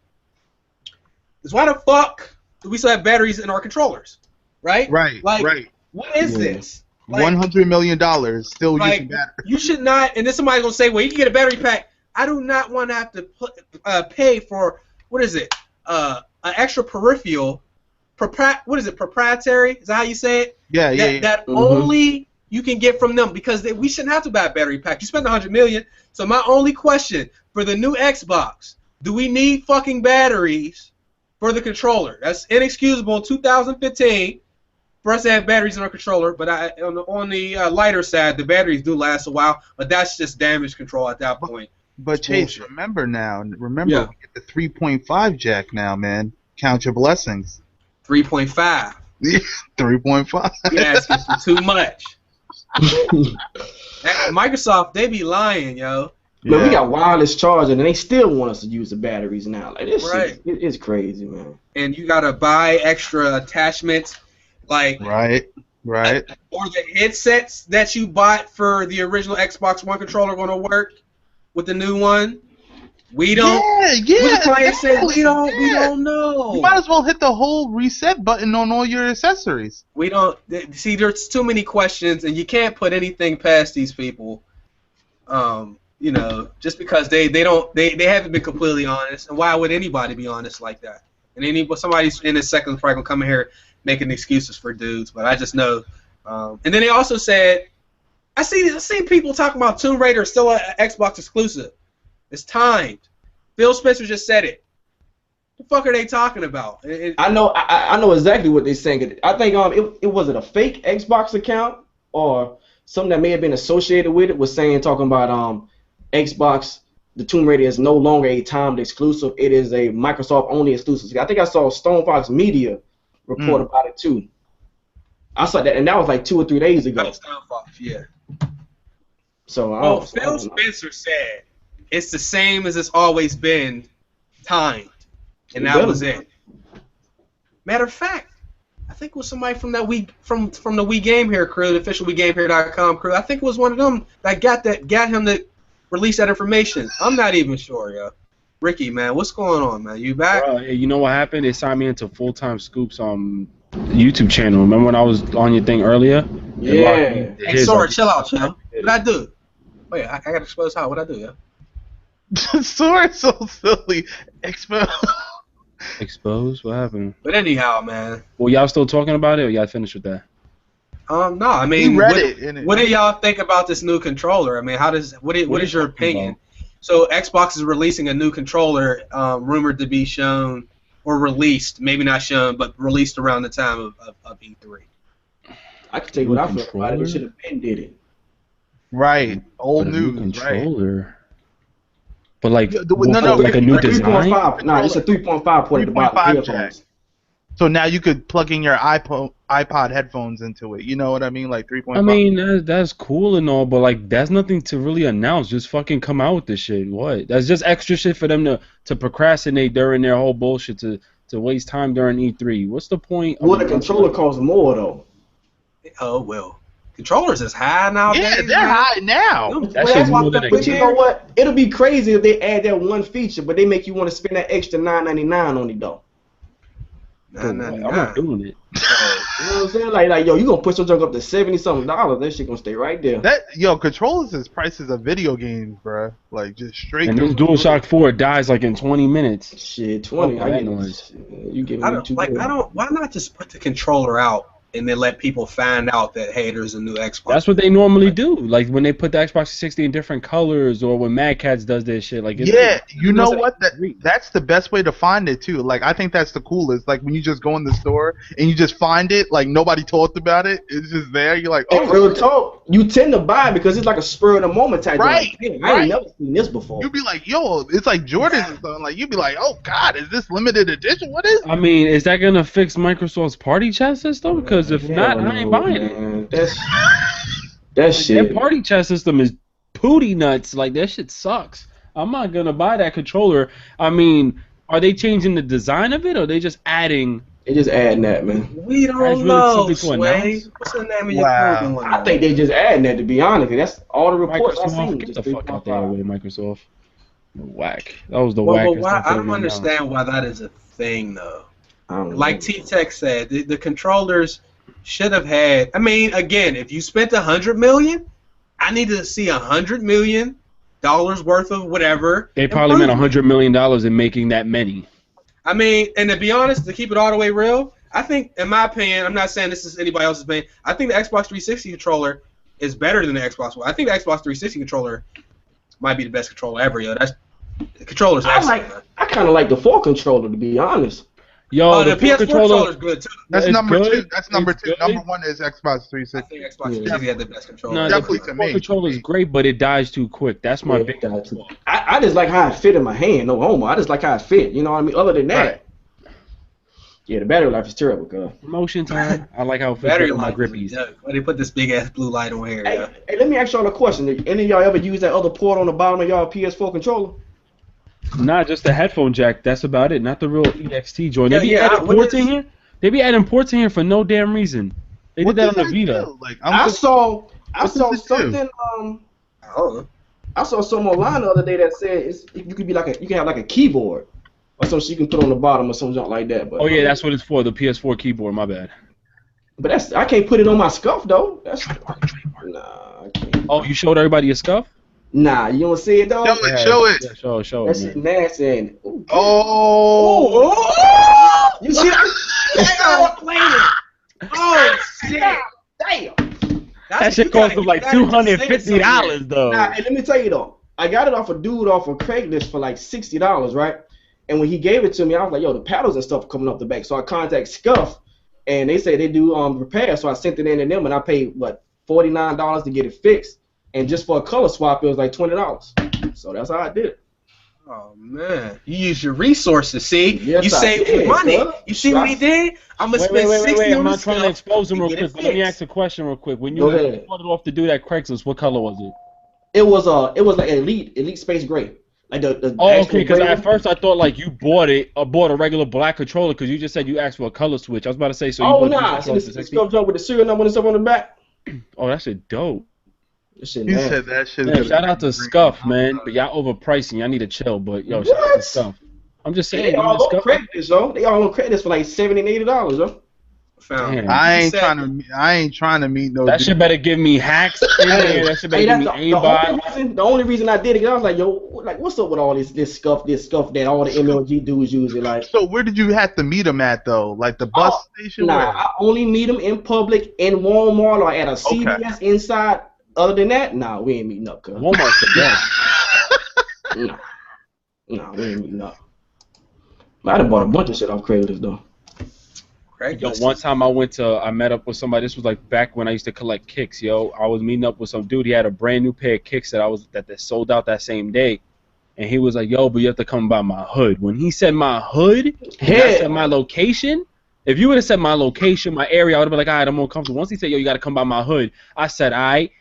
is why the fuck do we still have batteries in our controllers, right? Right. What is this? Like, $100 million still using batteries. You should not. And then somebody's gonna say, "Well, you can get a battery pack." I do not want to have to pay for what is it? An extra peripheral. What is it? Proprietary? Is that how you say it? Yeah. That only you can get from them because we shouldn't have to buy a battery pack. You spend $100 million. So my only question for the new Xbox: do we need fucking batteries for the controller? That's inexcusable in 2015 for us to have batteries in our controller. But on the lighter side, the batteries do last a while. But that's just damage control at that point. But Chase, remember, we get the 3.5 jack now, man. Count your blessings. 3.5. 3.5. You're asking for too much. Microsoft, they be lying, yo. Man, we got wireless charging, and they still want us to use the batteries now. Like this right. shit, it's crazy, man. And you gotta buy extra attachments, like right. Or the headsets that you bought for the original Xbox One controller gonna work with the new one. We don't. Yeah. The client said we don't know. You might as well hit the whole reset button on all your accessories. We don't see. There's too many questions, and you can't put anything past these people. You know, just because they haven't been completely honest, and why would anybody be honest like that? And somebody's in a second probably gonna come in here making excuses for dudes, but I just know. And then they also said, I seen people talking about Tomb Raider is still an Xbox exclusive. It's timed. Phil Spencer just said it. What the fuck are they talking about? I know exactly what they're saying. I think it was a fake Xbox account or something that may have been associated with it was talking about Xbox, the Tomb Raider is no longer a timed exclusive. It is a Microsoft only exclusive. I think I saw Stone Fox Media report about it too. I saw that, and that was like 2 or 3 days ago. Oh, Stone Fox, yeah. So Phil Spencer said it's the same as it's always been, timed, and that was it. Matter of fact, I think it was somebody from that from the We Game Here crew, the official WeGameHere.com crew. I think it was one of them that got him to release that information. I'm not even sure, yo. Ricky, man, what's going on, man? You back? You know what happened? They signed me into Full-Time Scoops YouTube channel. Remember when I was on your thing earlier? Yeah. Hey, Sora, chill out, yo. What'd I do? Wait, I gotta expose how. What'd I do, yo? Sora's so silly. Exposed? What happened? But anyhow, man. Well, y'all still talking about it, or y'all finished with that? No, I mean, what do y'all think about this new controller? I mean, what is your opinion? So Xbox is releasing a new controller, rumored to be shown or released, maybe not shown, but released around the time of E3. I can tell you what I feel about it. They should have been did it. Right. Old But a new news. Right. controller. But like, Yeah, no, like a new it's design. 3.5. Nah, it's a 3.5 port at the bottom. 3.5 jack. Headphones. So now you could plug in your iPod headphones into it. You know what I mean? Like 3.5. I mean, that's cool and all, but like, that's nothing to really announce. Just fucking come out with this shit. What? That's just extra shit for them to procrastinate during their whole bullshit to waste time during E3. What's the point? Well, the controller costs more though. Oh well, controllers is high nowadays. Yeah, they're high now. Them- That Well, shit's more than a but you game. know what? It'll be crazy if they add that one feature, but they make you want to spend that extra $9.99 on it though. I'm not $9.99. doing it. You know what I'm saying? Like yo, you gonna push your junk up to $70-something. That shit gonna stay right there. Controllers is prices of video games, bruh. Like just straight. And this DualShock 4 dies like in 20 minutes. Shit, 20. Oh, I that get noise. You giving I me don't too like. good. Why not just put the controller out and then let people find out that hey, there's a new Xbox? That's what they normally do. Like when they put the Xbox 360 in different colors, or when Mad Catz does this shit. Like Yeah, you know what? Great. That's the best way to find it too. Like I think that's the coolest. Like when you just go in the store and you just find it, like nobody talked about it. It's just there. You're like, Oh, real talk. You tend to buy it because it's like a spur of the moment type. Right, Thing. Like, I ain't never seen this before. you'd be like, yo, it's like Jordan or something. Like you'd be like, oh God, is this limited edition? What is? I mean, is that gonna fix Microsoft's party chat system? Because if not, I ain't buying it. That shit. Their party chat system is pooty nuts. Like that shit sucks. I'm not gonna buy that controller. I mean, are they changing the design of it, or are they just adding? They just adding that, man. We That's don't really know. something to Sway. announce. What's the name of Wow. your clothing line? I think they just adding that, to be honest. That's all the reports I Microsoft, seen. get Just the fuck out there 3.5. with Microsoft. Whack. That was the Well, wackest. why, thing I ever don't announced. understand why that is a thing though. I don't Like know. T-Tech said, the controllers should have had. I mean, again, if you spent $100 million, I need to see $100 million worth of whatever. They probably meant improvement. $100 million in making that many. I mean, and to be honest, to keep it all the way real, I think, in my opinion, I'm not saying this is anybody else's opinion. I think the Xbox 360 controller is better than the Xbox One. I think the Xbox 360 controller might be the best controller ever, yo. The controller's excellent. I kind of like the 4 controller, to be honest. Yo, The PS4 controller's good too. That's It's number good. 2. That's number It's 2. good. Number 1 is Xbox I 360. think Xbox 360 had the best controller. No, Definitely the to PS4 me. controller is great, but it dies too quick. That's my Yeah, big. I just like how it fit in my hand. No homo. I just like how it fit. You know what I mean? Other than that, Right. yeah, the battery life is terrible, cuz. Promotion time. I like how it fits Battery with my life grippies. is why they put this big ass blue light on here. Yeah. Hey, let me ask y'all a question. Any of y'all ever use that other port on the bottom of y'all PS4 controller? Not just the headphone jack. That's about it. Not the real EXT joint. They be Yeah, adding what ports is- in here. They be adding ports in here for no damn reason. They What did that does on the Vita. do? Like, I saw what does it do? something. Oh. I saw something online the other day that said you could be you can have like a keyboard or something you can put on the bottom or something like that. But Oh yeah, that's what it's for. The PS4 keyboard. My bad. But I can't put it on my scuff though. That's nah. I can't. Oh, you showed everybody your stuff? Nah, you don't see it though. Show it. Yeah, show That it, shit man. nasty. And, ooh, Oh. you see that? Oh shit! Damn. That shit cost them like $250 though. Nah, and let me tell you though, I got it off a dude off of Craigslist for like $60, right? And when he gave it to me, I was like, yo, the paddles and stuff coming off the back. So I contact Scuff, and they say they do repairs. So I sent it in to them, and I paid what $49 to get it fixed. And just for a color swap, it was like $20. So that's how I did it. Oh man, you use your resources. See, Yes, you I saved did, money. bro. You see what he did? I'm gonna Wait, spend wait, 60 I'm on not this trying to stuff expose him to real get quick, it but let me fixed. ask a question real quick. When you Go ahead. bought it off to do that Craigslist, what color was it? It was like elite space gray, like the Oh, actual okay, because gray at one. first I thought like you bought a regular black controller because you just said you asked for a color switch. I was about to say, so you Oh bought nah, this see controller the for 60? scuff joint with the serial number and stuff on the back. Oh, that shit dope. This shit He nasty. said that shit. Man, shout out to Scuff, man. But y'all overpricing. Y'all need to chill. But yo, shout out to What? Scuff. I'm just They saying, you all know, on Scuff. Craigslist, though. They all on Craigslist for like $70 and $80, though. Found Damn. it. I He ain't said- trying to meet no. That dude. shit better give me hacks in there. That shit better give me aimbot. The only reason I did it, I was like, yo, like, what's up with all this scuff that all the MLG dudes use it like. So where did you have to meet him at though? Like the bus station? Nah, Where? I only meet them in public, in Walmart, or at a CVS inside. Other than that, nah, we ain't meeting up, cuz. Walmart's the best. Nah, we ain't meeting up. I done bought a bunch of shit off Craigslist, though. Yo, one time I met up with somebody. This was like back when I used to collect kicks. Yo, I was meeting up with some dude. He had a brand new pair of kicks that they sold out that same day, and he was like, "Yo, but you have to come by my hood." When he said my hood, I said my location. If you would have said my location, my area, I would have been like, all right, I'm more comfortable. Once he said, yo, you got to come by my hood, I said, all right,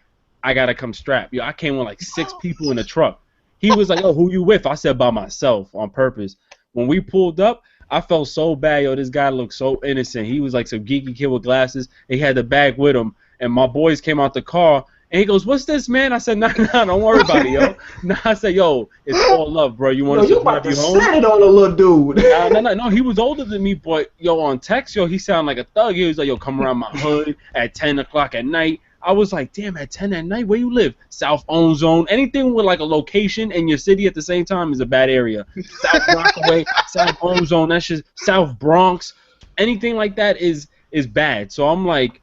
I got to come strapped. Yo, I came with like 6 people in the truck. He was like, yo, who you with? I said, by myself on purpose. When we pulled up, I felt so bad. Yo, this guy looked so innocent. He was like some geeky kid with glasses. He had the bag with him. And my boys came out the car. And he goes, what's this, man? I said, nah, don't worry about it, yo. Nah, I said, yo, it's all love, bro. You want us to drive you home? Set it on a little dude. No, he was older than me, but, yo, on text, yo, he sounded like a thug. He was like, yo, come around my hood at 10 o'clock at night. I was like, damn, at 10 at night? Where you live? South Own Zone. Anything with, like, a location in your city at the same time is a bad area. South Rockaway, South Own Zone, that's just South Bronx. Anything like that is bad. So I'm like,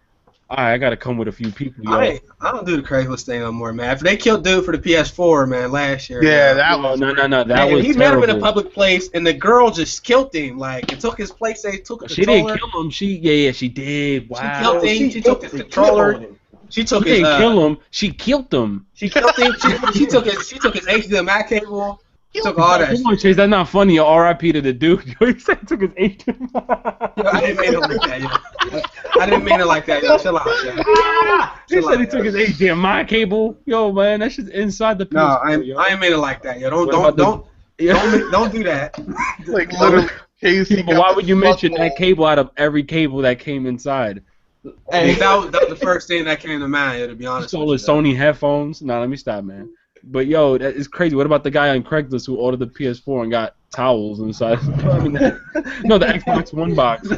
all right, I got to come with a few people, yo. I don't do the Craigslist thing no more, man. After they killed dude for the PS4, man, last year. Yeah, man, that was... No, that man, was he terrible. met him in a public place, and the girl just killed him. Like, and took his PlayStation, took a She controller. didn't kill him. She did. Wow. She killed him. She took his controller. She took his... didn't kill him. She killed him. She killed him. She took his HDMI cable. She took all that. Come on, Chase. That's not funny. R.I.P. to the dude. Yo, he said he took his HDMI. Yo, I didn't mean it like that, yo. I didn't mean it like that, yo. Chill out, yo. He said he took his HDMI cable. Yo, man, that's just inside the PS4. No, I ain't mean it like that, yo. Don't do that. Like, literally, Casey But why would you mention that cable out of every cable that came inside? Hey, that was the first thing that came to mind, yo, to be honest. Stole his Sony headphones. Nah, let me stop, man. But yo, that is crazy. What about the guy on Craigslist who ordered the PS4 and got towels inside? No, the Xbox One box.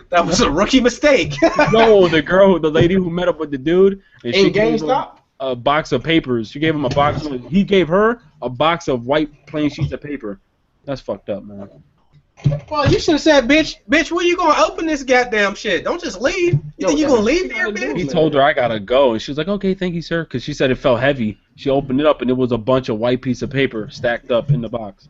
That was a rookie mistake. No, the lady who met up with the dude, and she gave him GameStop? a box of papers. She gave him a box. He gave her a box of white plain sheets of paper. That's fucked up, man. Well, you should have said, bitch, when you gonna open this goddamn shit? Don't just leave. You think you gonna leave here, bitch? He told her I gotta go, and she was like, okay, thank you, sir, because she said it felt heavy. She opened it up, and it was a bunch of white piece of paper stacked up in the box.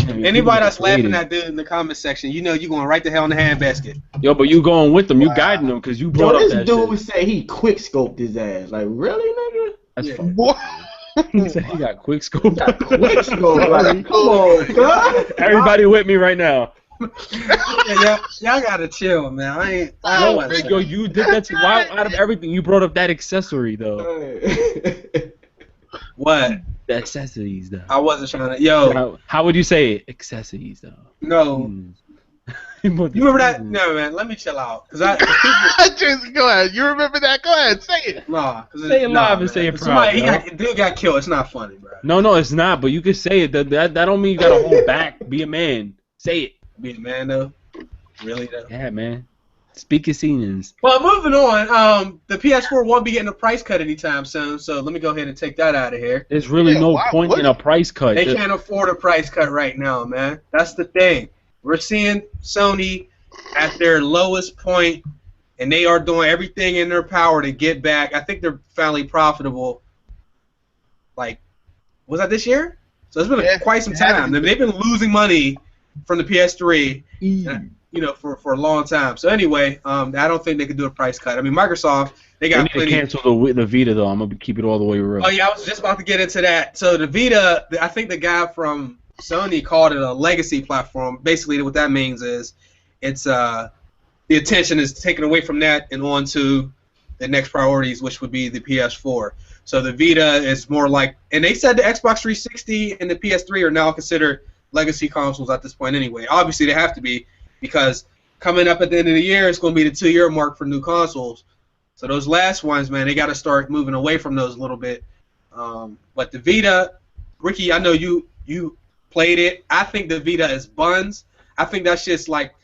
Anybody that's laughing at dude in the comment section, you know you going right the hell in the handbasket. Yo, but you going with them, you guiding them, because you brought up this that dude shit. say he quick scoped his ass. Like, really, nigga? That's Yeah. fucked. He said he got quick scope. Quick scope. Like, come on, God. Everybody with me right now. Yeah, y'all gotta chill, man. I don't Yo, you did that too. Why, out of everything, you brought up that accessory, though. What? The accessories, though. I wasn't trying to. Yo, How would you say it? Accessories, though. no. You remember that? No, man. Let me chill out, cause Jason, go ahead. You remember that? Go ahead, say it. nah. Say it live and say it proud, Dude got killed. It's not funny, bro. No, it's not. But you can say it. That don't mean you gotta hold back. Be a man. Say it. Be a man though. Really though. Yeah, man. Speak your scenes. Well, moving on. The PS4 won't be getting a price cut anytime soon, so let me go ahead and take that out of here. There's really no point in a price cut. They can't afford a price cut right now, man. That's the thing. We're seeing Sony at their lowest point, and they are doing everything in their power to get back. I think they're finally profitable. Like, was that this year? So it's been quite some time. They've been losing money from the PS3, for a long time. So anyway, I don't think they could do a price cut. I mean, Microsoft, they got plenty. They cancel the Vita though. I'm gonna keep it all the way real. Oh yeah, I was just about to get into that. So the Vita, I think the guy from Sony called it a legacy platform. Basically, what that means is it's the attention is taken away from that and on to the next priorities, which would be the PS4. So the Vita is more like, and they said the Xbox 360 and the PS3 are now considered legacy consoles at this point anyway. Obviously, they have to be, because coming up at the end of the year, it's going to be the 2-year mark for new consoles. So those last ones, man, they got to start moving away from those a little bit. But the Vita, Ricky, I know you played it. I think the Vita is buns. I think that's just like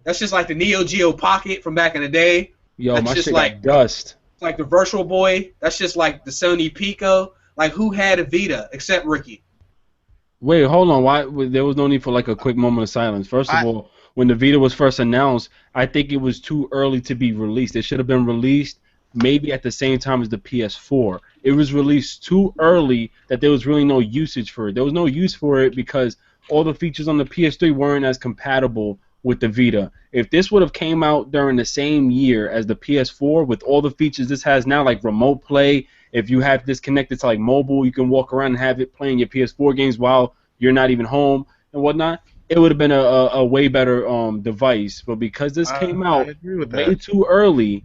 the Neo Geo Pocket from back in the day. Yo, that's my just shit like got dust. Like the Virtual Boy. That's just like the Sony Pico. Like, who had a Vita except Ricky? Wait, hold on. Why there was no need for like a quick moment of silence? First of all, when the Vita was first announced, I think it was too early to be released. It should have been released maybe at the same time as the PS4. It was released too early that there was really no usage for it. There was no use for it because all the features on the PS3 weren't as compatible with the Vita. If this would have came out during the same year as the PS4 with all the features this has now, like remote play, if you have this connected to like mobile, you can walk around and have it playing your PS4 games while you're not even home and whatnot, it would have been a way better device. But because this came out way too early,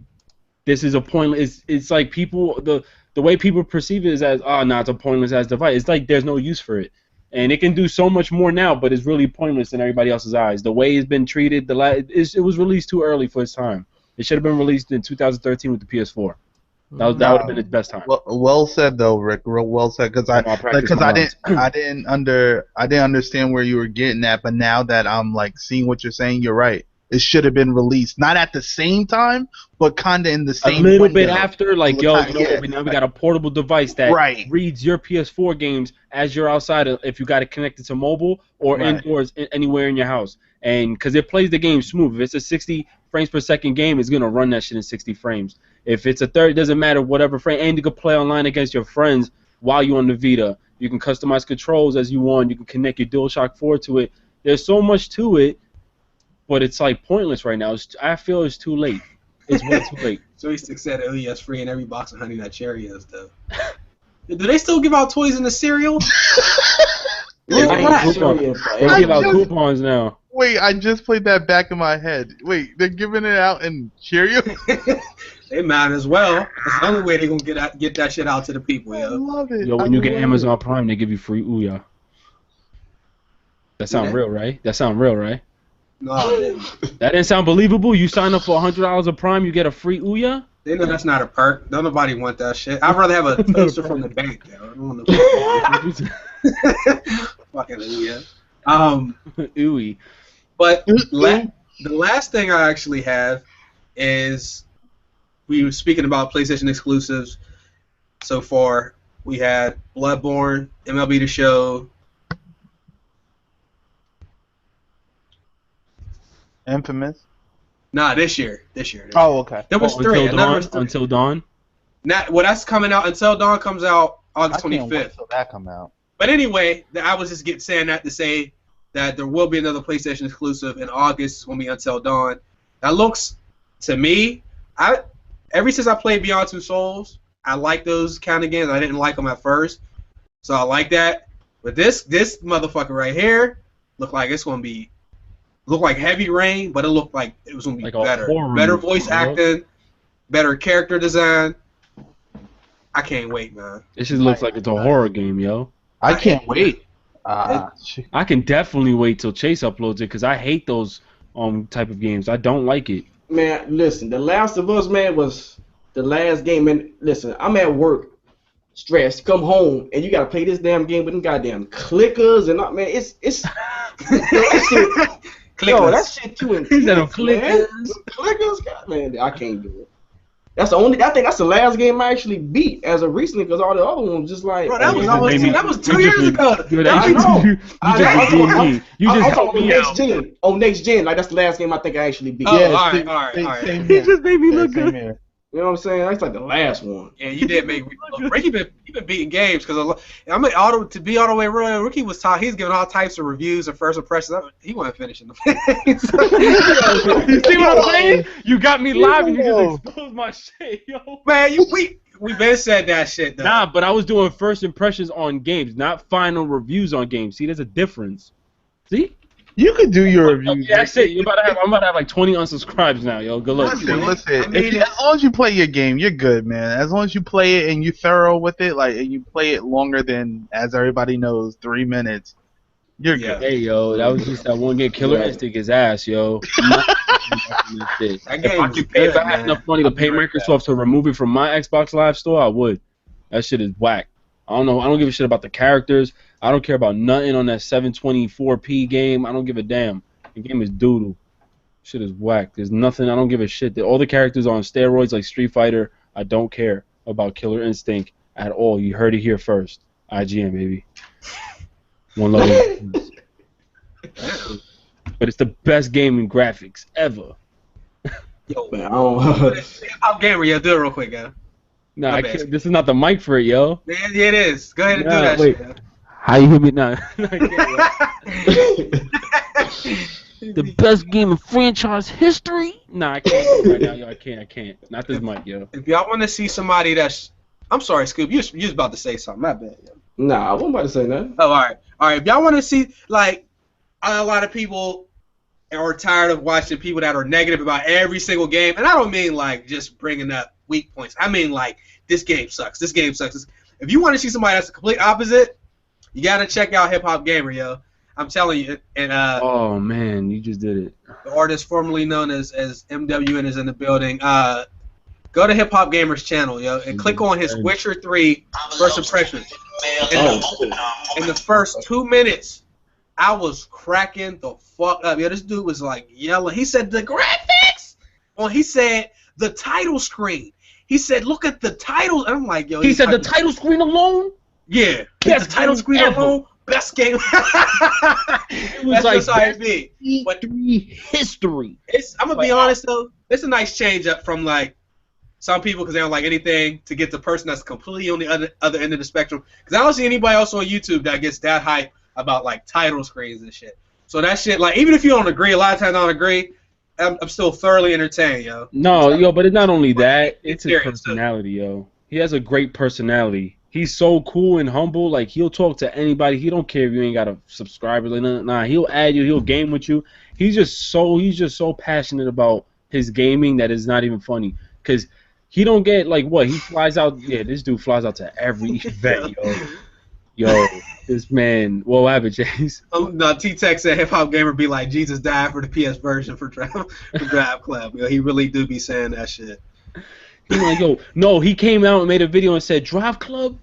this is a pointless. It's like people the way people perceive it is as it's a pointless ass device. It's like there's no use for it, and it can do so much more now, but it's really pointless in everybody else's eyes. The way it's been treated, it was released too early for its time. It should have been released in 2013 with the PS4. That would have been its best time. Well said though, Rick. Real well said, because I didn't understand where you were getting at, but now that I'm like seeing what you're saying, you're right. It should have been released not at the same time, but kind of in the same. A little bit after, like now we got a portable device that reads your PS4 games as you're outside. If you got it connected to mobile or indoors, anywhere in your house, and because it plays the game smooth. If it's a 60 frames per second game, it's gonna run that shit in 60 frames. If it's a 30, it doesn't matter whatever frame, and you can play online against your friends while you're on the Vita. You can customize controls as you want. You can connect your DualShock 4 to it. There's so much to it. But it's like pointless right now. I feel it's too late. It's way too late. So he said, "Oh yes, free in every box of Honey Nut Cheerios, though." Do they still give out toys in the cereal? They give out coupons now. Wait, I just played that back in my head. Wait, they're giving it out in Cheerios? They might as well. That's the only way they're gonna get that shit out to the people. I love it. Yo, when you get Amazon Prime, they give you free Ouya. That sound real, right? No, that didn't sound believable. You sign up for $100 of Prime, you get a free Ouya. They know that's not a perk. Don't nobody want that shit. I'd rather have a toaster from the bank. Though. I don't want no fucking Ouya. Ooey. But the last thing I actually have is we were speaking about PlayStation exclusives. So far, we had Bloodborne, MLB The Show. Infamous? Nah, this year. Oh, okay. There was three. Until Dawn? That's coming out. Until Dawn comes out August 25th. Can't wait until that come out. But anyway, I was just saying that to say that there will be another PlayStation exclusive in August. It's going to be Until Dawn. That looks, to me, ever since I played Beyond Two Souls, I like those kind of games. I didn't like them at first, so I like that. But this motherfucker right here look like it's going to be Heavy Rain, but it looked like it was going to be better. Better voice acting, better character design. I can't wait, man. This just looks like it's a horror game, yo. I can't wait. I can definitely wait till Chase uploads it, because I hate those type of games. I don't like it. Man, listen, The Last of Us, man, was the last game. And listen, I'm at work, stressed, come home, and you got to play this damn game with them goddamn clickers and all. Man, it's Yo, that shit too intense, man. Clickers, God, man, I can't do it. I think that's the last game I actually beat as of recently, because all the other ones just like. Bro, that was 2 years ago. You just helped me out. On next gen, like that's the last game I think I actually beat. Oh, all right. He just made me look good. You know what I'm saying? That's like the last one. Yeah, you did make me look. Ricky been beating games because to be all the way real. Ricky was he's giving all types of reviews and first impressions. He wasn't finishing the games. You see what I'm saying? You got me live and you just exposed my shit, yo. Man, we been said that shit though. Nah, but I was doing first impressions on games, not final reviews on games. See, there's a difference. See? You could do your reviews. Yeah, that's it. I'm about to have like 20 unsubscribes now, yo. Good luck. Listen. As long as you play your game, you're good, man. As long as you play it and you're thorough with it, like, and you play it longer than, as everybody knows, 3 minutes, you're good. Hey, yo, that was just that one game. Killer Instinct his ass, yo. If I had enough money to pay Microsoft to remove it from my Xbox Live store, I would. That shit is whack. I don't know. I don't give a shit about the characters. I don't care about nothing on that 724p game. I don't give a damn. The game is doodle. Shit is whack. There's nothing. I don't give a shit. All the characters are on steroids like Street Fighter. I don't care about Killer Instinct at all. You heard it here first. IGN, baby. One level. But it's the best game in graphics ever. Yo, man, I'm gamer. Yeah, do it real quick, guy. Nah, I can't, this is not the mic for it, yo. Yeah, it is. Go ahead and do that wait. shit. How you hear me now? the best game in franchise history. Nah, I can't do it right now, yo. I can't. Not this mic, yo. If y'all want to see somebody that's, I'm sorry, Scoop, you was about to say something. My bad, yo. Nah, I wasn't about to say nothing. Oh, all right. If y'all want to see, like, a lot of people are tired of watching people that are negative about every single game, and I don't mean like just bringing up weak points. I mean like this game sucks. This game sucks. If you want to see somebody that's the complete opposite, you gotta check out Hip Hop Gamer, yo. I'm telling you. And oh man, you just did it. the artist formerly known as MWN is in the building. Go to Hip Hop Gamer's channel, yo, and click on his Witcher 3 first impressions. In the first 2 minutes, I was cracking the fuck up. Yo, this dude was like yelling. He said the graphics. Well, he said the title screen. He said, look at the title. And I'm like, yo. He said the title screen alone? Yeah. Best the title screen ever. alone. Best game. It was That's like just how it be. But history. I'm going to be honest, though. It's a nice change up from, like, some people because they don't like anything to get the person that's completely on the other end of the spectrum. Because I don't see anybody else on YouTube that gets that hype about, like, title screens and shit. So that shit, like, even if you don't agree, a lot of times I don't agree, I'm still thoroughly entertained, yo. No, yo, but it's not only that. It's his serious, personality, yo. He has a great personality. He's so cool and humble. Like, he'll talk to anybody. He don't care if you ain't got a subscriber. Nah, he'll add you. He'll game with you. He's just so passionate about his gaming that it's not even funny. Because he don't get, like, what? He flies out. Yeah, this dude flies out to every event, yo. Yo, this man. What happened, Chase? No, T-Tech said Hip Hop Gamer be like, Jesus died for the PS version for Drive Club. Yo, he really do be saying that shit. He's like, yo, no, he came out and made a video and said, Drive Club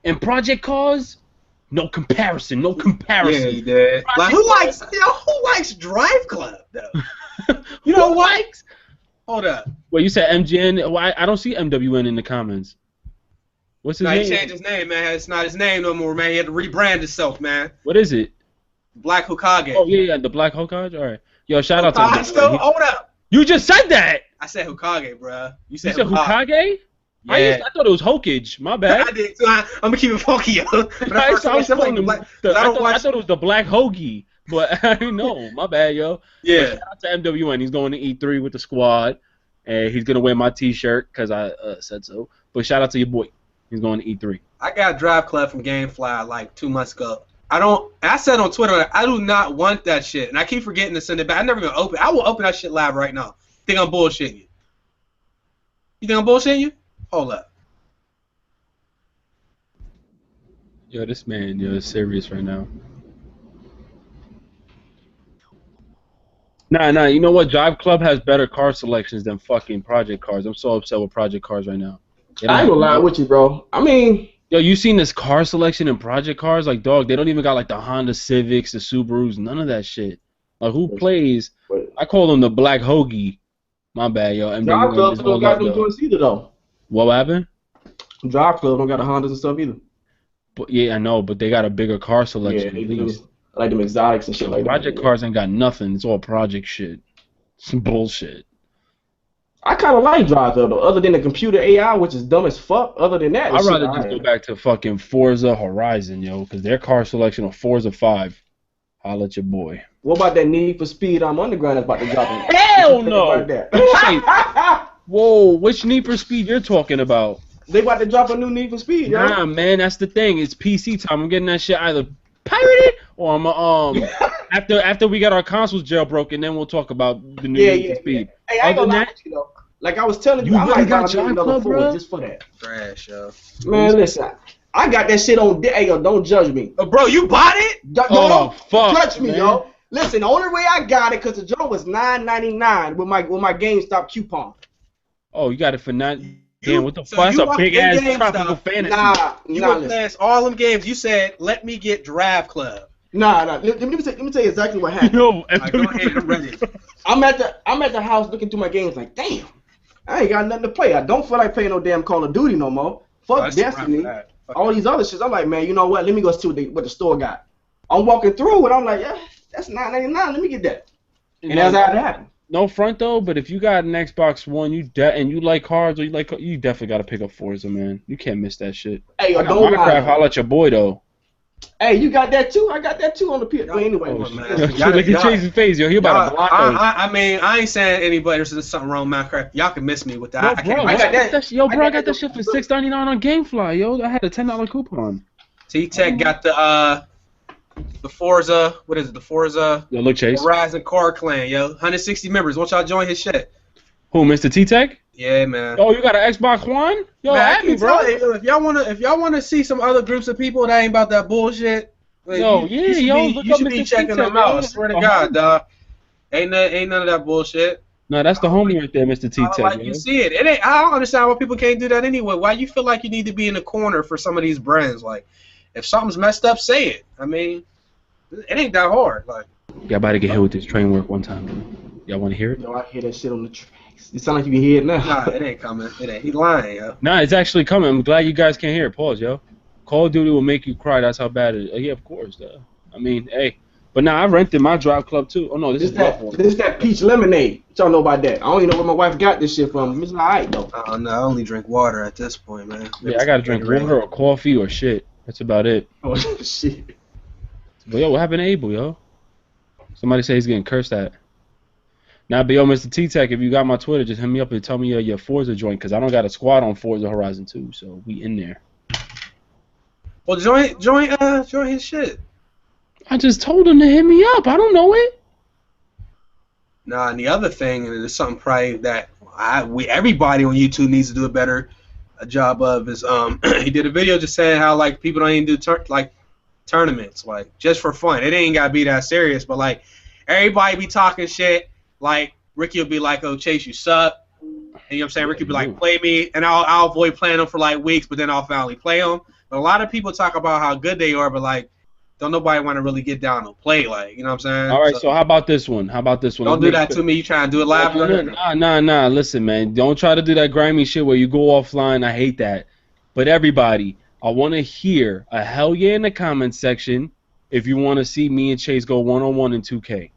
and Project Cars, no comparison. Yeah, he did. Like, who likes Drive Club, though? You know what? Hold up. Well, you said MGN. Well, I don't see MWN in the comments. What's his name? He changed his name, man. It's not his name no more, man. He had to rebrand himself, man. What is it? Black Hokage. Oh, yeah, the Black Hokage? All right. Yo, shout out to him. Hold up. You just said that. I said Hokage, bro. You said Hokage? Yeah. I thought it was Hokage. My bad. I did too. I'm going to keep it funky, yo. I thought it was the Black Hoagie, but I didn't know. My bad, yo. Yeah. But shout out to MWN. He's going to E3 with the squad, and he's going to wear my T-shirt because I said so. But shout out to your boy. He's going to E3. I got Drive Club from GameFly like 2 months ago. I said on Twitter, I do not want that shit, and I keep forgetting to send it back. I'm never going to open it. I will open that shit live right now. Think I'm bullshitting you? You think I'm bullshitting you? Hold up. Yo, this man, is serious right now. Nah, you know what? Drive Club has better car selections than fucking Project Cars. I'm so upset with Project Cars right now. I ain't gonna lie with you, bro. I mean... Yo, you seen this car selection in Project Cars? Like, dog, they don't even got, like, the Honda Civics, the Subarus, none of that shit. Like, who plays... I call them the Black Hoagie. My bad, yo. Drive Club don't got them joints either, though. What happened? Drive Club don't got the Hondas and stuff either. But yeah, I know, but they got a bigger car selection. Yeah, they do. I like them exotics and shit like that. Project Cars ain't got nothing. It's all project shit. Some bullshit. I kind of like Drive Club, though, other than the computer AI, which is dumb as fuck. Other than that, I'd rather just go back to fucking Forza Horizon, yo, because their car selection on Forza 5. Holla at your boy. What about that Need for Speed Underground that's about to drop in? Hell no! Whoa, which Need for Speed you're talking about? They about to drop a new Need for Speed, yo. Nah, man, that's the thing. It's PC time. I'm getting that shit either pirated or I'm after we got our consoles jailbroken, then we'll talk about the new Need for Speed. Yeah. Hey, I ain't gonna lie with you, though. Like I was telling you, I might got another phone just for that. Trash, yo. Man, listen. I got that shit on. Hey, yo, don't judge me. Bro, you bought it? Don't judge me, yo. Listen, the only way I got it because the joint was $9.99 with my GameStop coupon. Oh, you got it for $9. Damn, what the fuck? That's a big ass tropical fantasy. You went past all them games. You said, "Let me get Drive Club." Nah. Let me tell you exactly what happened. Yo, go ahead, I'm ready. I'm at the house looking through my games like, damn, I ain't got nothing to play. I don't feel like playing no damn Call of Duty no more. Fuck Destiny. All these other shits. I'm like, man, you know what? Let me go see what the store got. I'm walking through and I'm like, yeah, that's $9.99. Let me get that. And that's how it happened. No front though, but if you got an Xbox One, and you like cars, or you definitely got to pick up Forza, man. You can't miss that shit. Hey, yo, don't Minecraft, holla at your boy though. Hey, you got that too? I got that too on the PS. Well, anyway, Oh, man. shit. Look at Chase's face, yo. He about to block us. I mean, I ain't saying anybody. There's something wrong with Minecraft. Y'all can miss me with that. Yo, bro, I got that. Yo, bro, I got that shit for $6.99 on GameFly, yo. I had a $10 coupon. T-Tech got the Forza. What is it? The Forza. Yo, look, Chase. Horizon Car Clan, yo. 160 members. Won't y'all join his shit? Who, Mr. T-Tech? Yeah, man. Oh, you got an Xbox One? Yo, man, at me, bro. If y'all wanna see some other groups of people that ain't about that bullshit, like, Yo, you should be checking them out. I swear to God, dog. Ain't none of that bullshit. No, that's the homie right there, Mr. T-Tech. Like you see it. I don't understand why people can't do that anyway. Why you feel like you need to be in the corner for some of these brands? Like, if something's messed up, say it. I mean, it ain't that hard. Like, y'all about to get hit with this train work one time, bro. Y'all want to hear it? Yo, I hear that shit on the tracks. It sound like you can hear it now. Nah, it ain't coming. It ain't. He lying, yo. Nah, it's actually coming. I'm glad you guys can't hear it. Pause, yo. Call of Duty will make you cry. That's how bad it is. Yeah, of course, though. I mean, hey. But now I rented my drive club too. Oh no, this is that peach lemonade. What y'all know about that? I don't even know where my wife got this shit from. It's alright though. No, I only drink water at this point, man. Yeah, I gotta drink water or coffee or shit. That's about it. Oh shit. But yo, what happened to Abel, yo? Somebody say he's getting cursed at. Now, but yo, Mr. T-Tech, if you got my Twitter, just hit me up and tell me your Forza joint, because I don't got a squad on Forza Horizon 2, so we in there. Well, join his shit. I just told him to hit me up. I don't know it. Nah, and the other thing, and it's something probably that everybody on YouTube needs to do a job of is he did a video just saying how like people don't even do tournaments like just for fun. It ain't gotta be that serious, but like everybody be talking shit. Like Ricky will be like, "Oh, Chase, you suck." And you know what I'm saying? Ricky will be like, "Play me," and I'll avoid playing them for like weeks, but then I'll finally play them. But a lot of people talk about how good they are, but like. Don't nobody want to really get down and play, like, you know what I'm saying? All right, so how about this one? Don't do that to me. You trying to do it live? Nah. Listen, man. Don't try to do that grimy shit where you go offline. I hate that. But everybody, I want to hear a hell yeah in the comments section if you want to see me and Chase go one-on-one in 2K.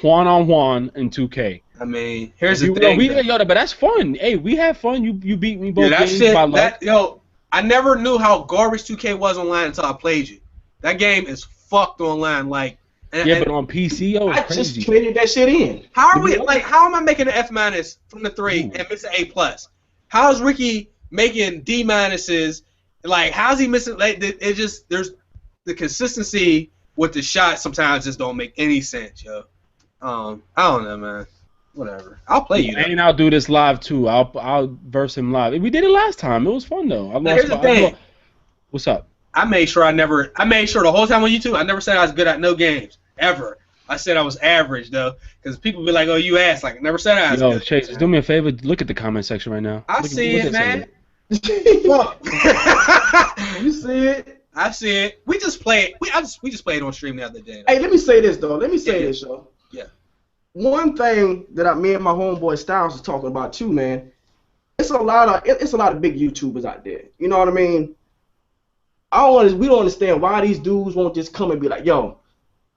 One-on-one in 2K. I mean, here's the thing. But that's fun. Hey, we have fun. You beat me both games by luck. I never knew how garbage 2K was online until I played you. That game is fucked online, like. But on PC, yo, it's I crazy. just traded that shit in. How are we like? How am I making an F- from the 3 and missing A+? How is Ricky making D-? Like, how's he missing? Like, it just there's the consistency with the shots sometimes just don't make any sense, yo. I don't know, man. Whatever. I'll play you. And I'll do this live too. I'll verse him live. We did it last time. It was fun though. Here's the thing. What's up? I made sure the whole time on YouTube, I never said I was good at no games, ever. I said I was average, though, because people be like, oh, you ass. Like, I never said I was good. Chase, just do me a favor. Look at the comment section right now. I see it, man. You see it? I see it. We just played. We just played on stream the other day. Hey, let me say this, though. Yo. Yeah. One thing that me and my homeboy Styles was talking about, too, man, it's a lot of big YouTubers out there. You know what I mean? We don't understand why these dudes won't just come and be like, yo,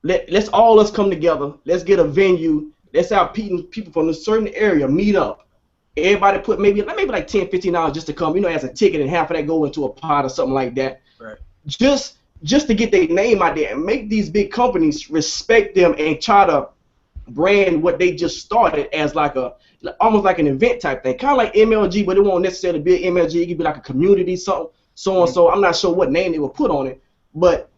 let's all us come together. Let's get a venue. Let's have people from a certain area meet up. Everybody put maybe like $10, $15 just to come, as a ticket, and half of that go into a pot or something like that. Right. Just to get their name out there and make these big companies respect them and try to brand what they just started as almost like an event type thing. Kind of like MLG, but it won't necessarily be an MLG. It could be like a community, something. So and so, I'm not sure what name they would put on it, but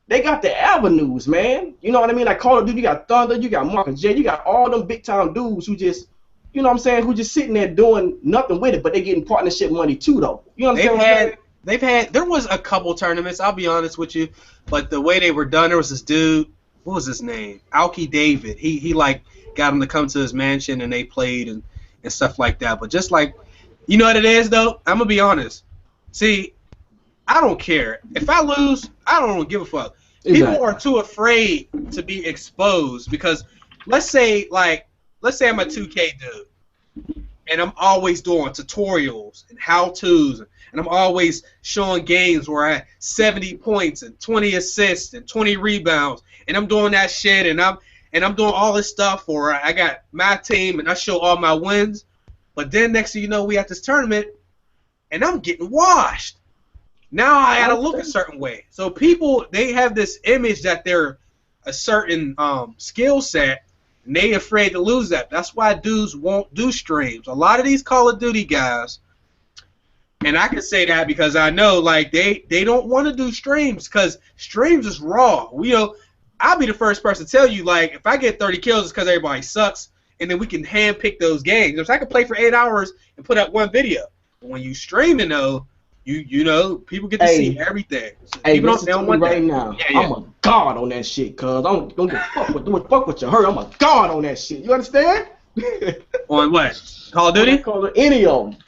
they got the avenues, man. You know what I mean? Like Call of Duty, you got Thunder, you got Marcus J, you got all them big time dudes who just, you know what I'm saying, who just sitting there doing nothing with it, but they getting partnership money too, though. You know what I'm saying? There was a couple tournaments, I'll be honest with you, but the way they were done, there was this dude, what was his name? Alki David. He like got him to come to his mansion and they played and stuff like that. But just like, you know what it is though? I'm gonna be honest. See, I don't care. If I lose, I don't give a fuck. Exactly. People are too afraid to be exposed because let's say I'm a 2K dude and I'm always doing tutorials and how-tos and I'm always showing games where I had 70 points and 20 assists and 20 rebounds and I'm doing that shit and I'm doing all this stuff where I got my team and I show all my wins. But then next thing you know, we at this tournament and I'm getting washed. Now I gotta look a certain way. So people, they have this image that they're a certain skill set, and they afraid to lose that. That's why dudes won't do streams. A lot of these Call of Duty guys, and I can say that because I know, like, they don't want to do streams because streams is raw. I'll be the first person to tell you, like, if I get 30 kills, it's because everybody sucks, and then we can handpick those games. If I can play for 8 hours and put up one video, but when you streaming though, you know, people get to see everything. So Hey, people listen to me right now. Yeah. I'm a god on that shit, cuz. I don't give a fuck what you heard. I'm a god on that shit. You understand? On what? Call of Duty? Call it any of them.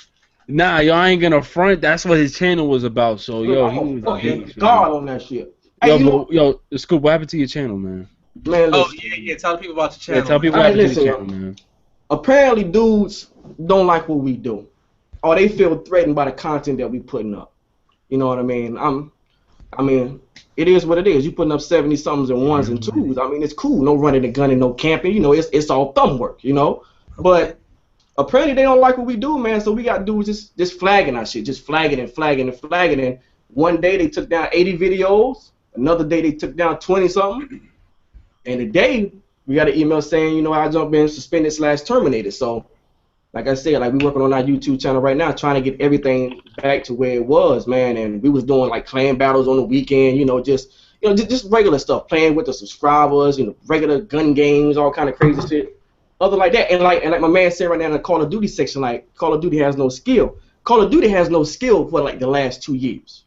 Nah, yo, I ain't gonna front. That's what his channel was about. So, yo, he I'm was a fucking beast, god man. on that shit. Yo, Hey, yo, Scoop, what happened to your channel, man? Man, Oh, listen. yeah. Tell the people about your Yeah, channel. tell people what Alright, happened to your listen, channel, man. Apparently, dudes don't like what we do, or they feel threatened by the content that we putting up. You know what I mean? I mean, it is what it is. You putting up 70-somethings and ones and twos. I mean, it's cool. No running the gun and no camping. You know, it's all thumb work. You know, but apparently they don't like what we do, man. So we got dudes just flagging our shit, just flagging and flagging and flagging. And one day they took down 80 videos. Another day they took down 20-something. And today we got an email saying, you know, I jumped in suspended/terminated. So, like I said, like we working on our YouTube channel right now, trying to get everything back to where it was, man. And we was doing like clan battles on the weekend, you know, just regular stuff, playing with the subscribers, you know, regular gun games, all kind of crazy shit, other like that. And like my man said right now in the Call of Duty section, like Call of Duty has no skill. Call of Duty has no skill for like the last 2 years.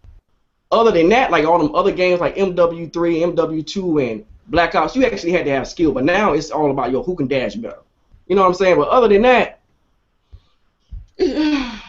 Other than that, like all them other games like MW3, MW2, and Black Ops, you actually had to have skill. But now it's all about who can dash better. You know what I'm saying? But other than that.